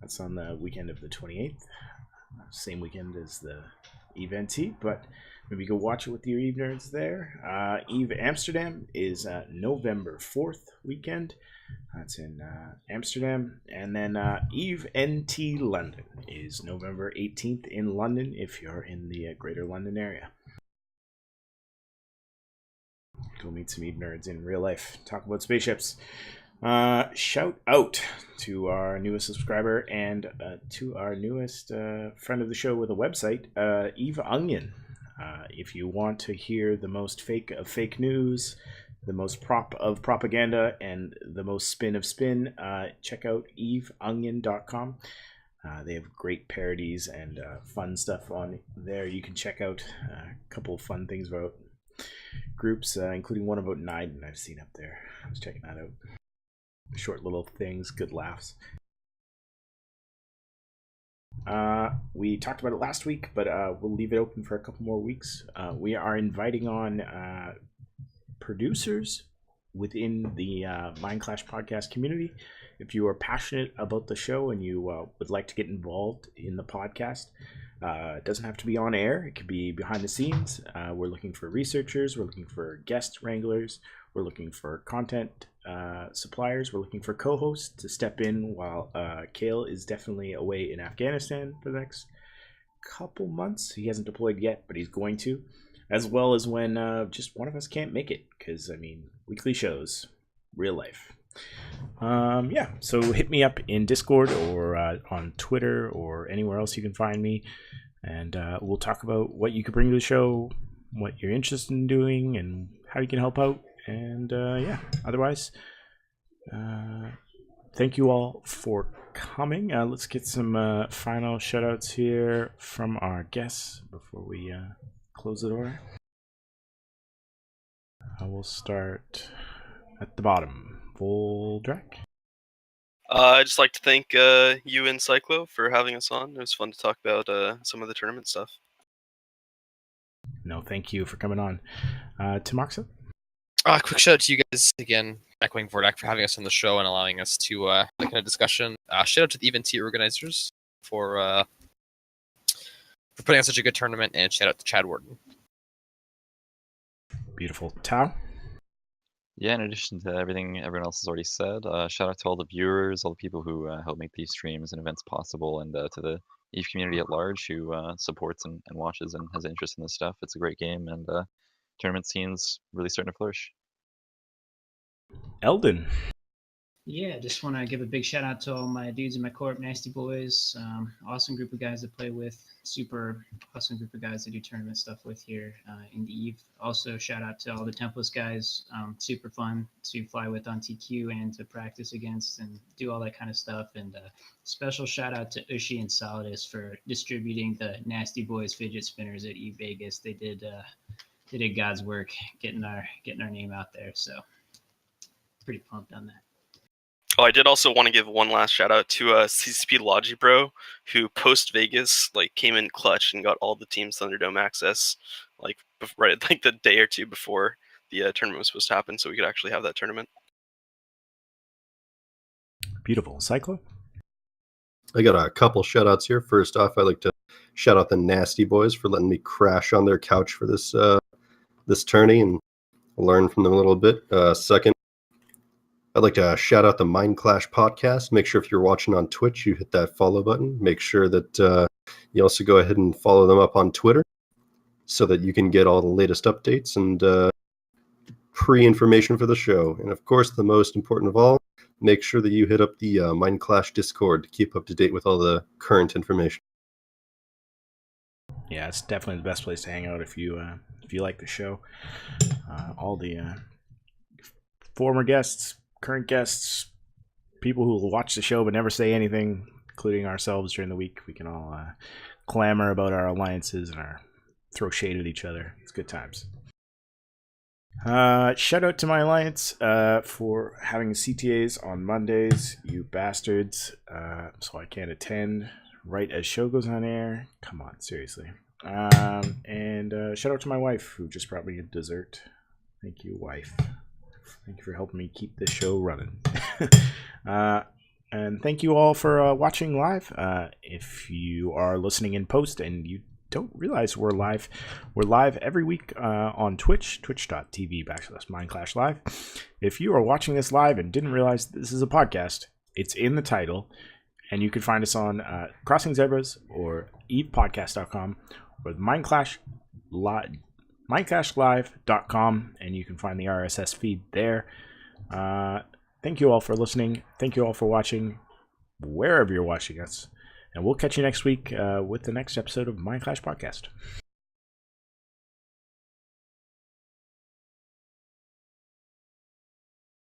That's on the weekend of the 28th. Same weekend as the Eve NT, but maybe go watch it with your Eve Nerds there. Eve Amsterdam is November 4th weekend. That's in Amsterdam. And then Eve NT London is November 18th in London if you're in the greater London area. Go meet some Eve Nerds in real life. Talk about spaceships. Shout out to our newest subscriber and to our newest friend of the show with a website, Eve Onion. If you want to hear the most fake of fake news, the most prop of propaganda, and the most spin of spin, check out eveonion.com. They have great parodies and fun stuff on there. You can check out a couple of fun things about groups, including one about Niden I've seen up there. I was checking that out. Short little things, good laughs. We talked about it last week, but we'll leave it open for a couple more weeks. We are inviting on producers within the Mindclash podcast community. If you are passionate about the show and you would like to get involved in the podcast, it doesn't have to be on air. It could be behind the scenes. We're looking for researchers. We're looking for guest wranglers. We're looking for content suppliers. We're looking for co-hosts to step in while Kale is definitely away in Afghanistan for the next couple months. He hasn't deployed yet, but he's going to. As well as when just one of us can't make it. Because, I mean, weekly shows, real life. Yeah, so hit me up in Discord or on Twitter or anywhere else you can find me. And we'll talk about what you could bring to the show, what you're interested in doing, and how you can help out. And yeah, otherwise, thank you all for coming. Let's get some final shoutouts here from our guests before we close the door. I will start at the bottom. Voldrak. I'd just like to thank you and Cyclo for having us on. It was fun to talk about some of the tournament stuff. No, thank you for coming on. Timoxa. Quick shout out to you guys again, echoing Vordak for having us on the show and allowing us to have a kind of discussion. Shout out to the event organizers for putting on such a good tournament, and shout out to Chad Warden. Beautiful. Tao. Yeah, in addition to everything everyone else has already said, shout out to all the viewers, all the people who help make these streams and events possible, and to the EVE community at large who supports and watches and has an interest in this stuff. It's a great game, and tournament scene's really starting to flourish. Eldon. Yeah, just want to give a big shout out to all my dudes in my corp, Nasty Boys. Awesome group of guys to play with. Super awesome group of guys to do tournament stuff with here in the Eve. Also, shout out to all the Templars guys. Super fun to fly with on TQ and to practice against and do all that kind of stuff. And special shout out to Ushi and Solidus for distributing the Nasty Boys fidget spinners at Eve Vegas. They did God's work getting our name out there. So pretty pumped on that. Oh, I did also want to give one last shout out to CCP Logibro, who post Vegas came in clutch and got all the teams Thunderdome access right the day or two before the tournament was supposed to happen, so we could actually have that tournament. Beautiful. Cyclo. I got a couple shout outs here. First off, I'd like to shout out the Nasty Boys for letting me crash on their couch for this this tourney and learn from them a little bit. Second, I'd like to shout out the Mindclash podcast. Make sure if you're watching on Twitch, you hit that follow button. Make sure that you also go ahead and follow them up on Twitter so that you can get all the latest updates and pre-information for the show. And of course, the most important of all, make sure that you hit up the Mindclash Discord to keep up to date with all the current information. Yeah, it's definitely the best place to hang out if you like the show. All the former guests, current guests, people who will watch the show but never say anything, including ourselves during the week. We can all clamor about our alliances and throw shade at each other. It's good times. Shout out to my alliance for having CTAs on Mondays, you bastards. So I can't attend right as show goes on air. Come on, seriously. And shout out to my wife who just brought me a dessert. Thank you, wife. Thank you for helping me keep this show running. And thank you all for watching live. If you are listening in post and you don't realize we're live every week on Twitch, twitch.tv/MindClashLive. If you are watching this live and didn't realize this is a podcast, it's in the title, and you can find us on Crossing Zebras or evepodcast.com or mindclashlive.com, and you can find the RSS feed there. Thank you all for listening. Thank you all for watching wherever you're watching us. And we'll catch you next week with the next episode of Mind Clash Podcast.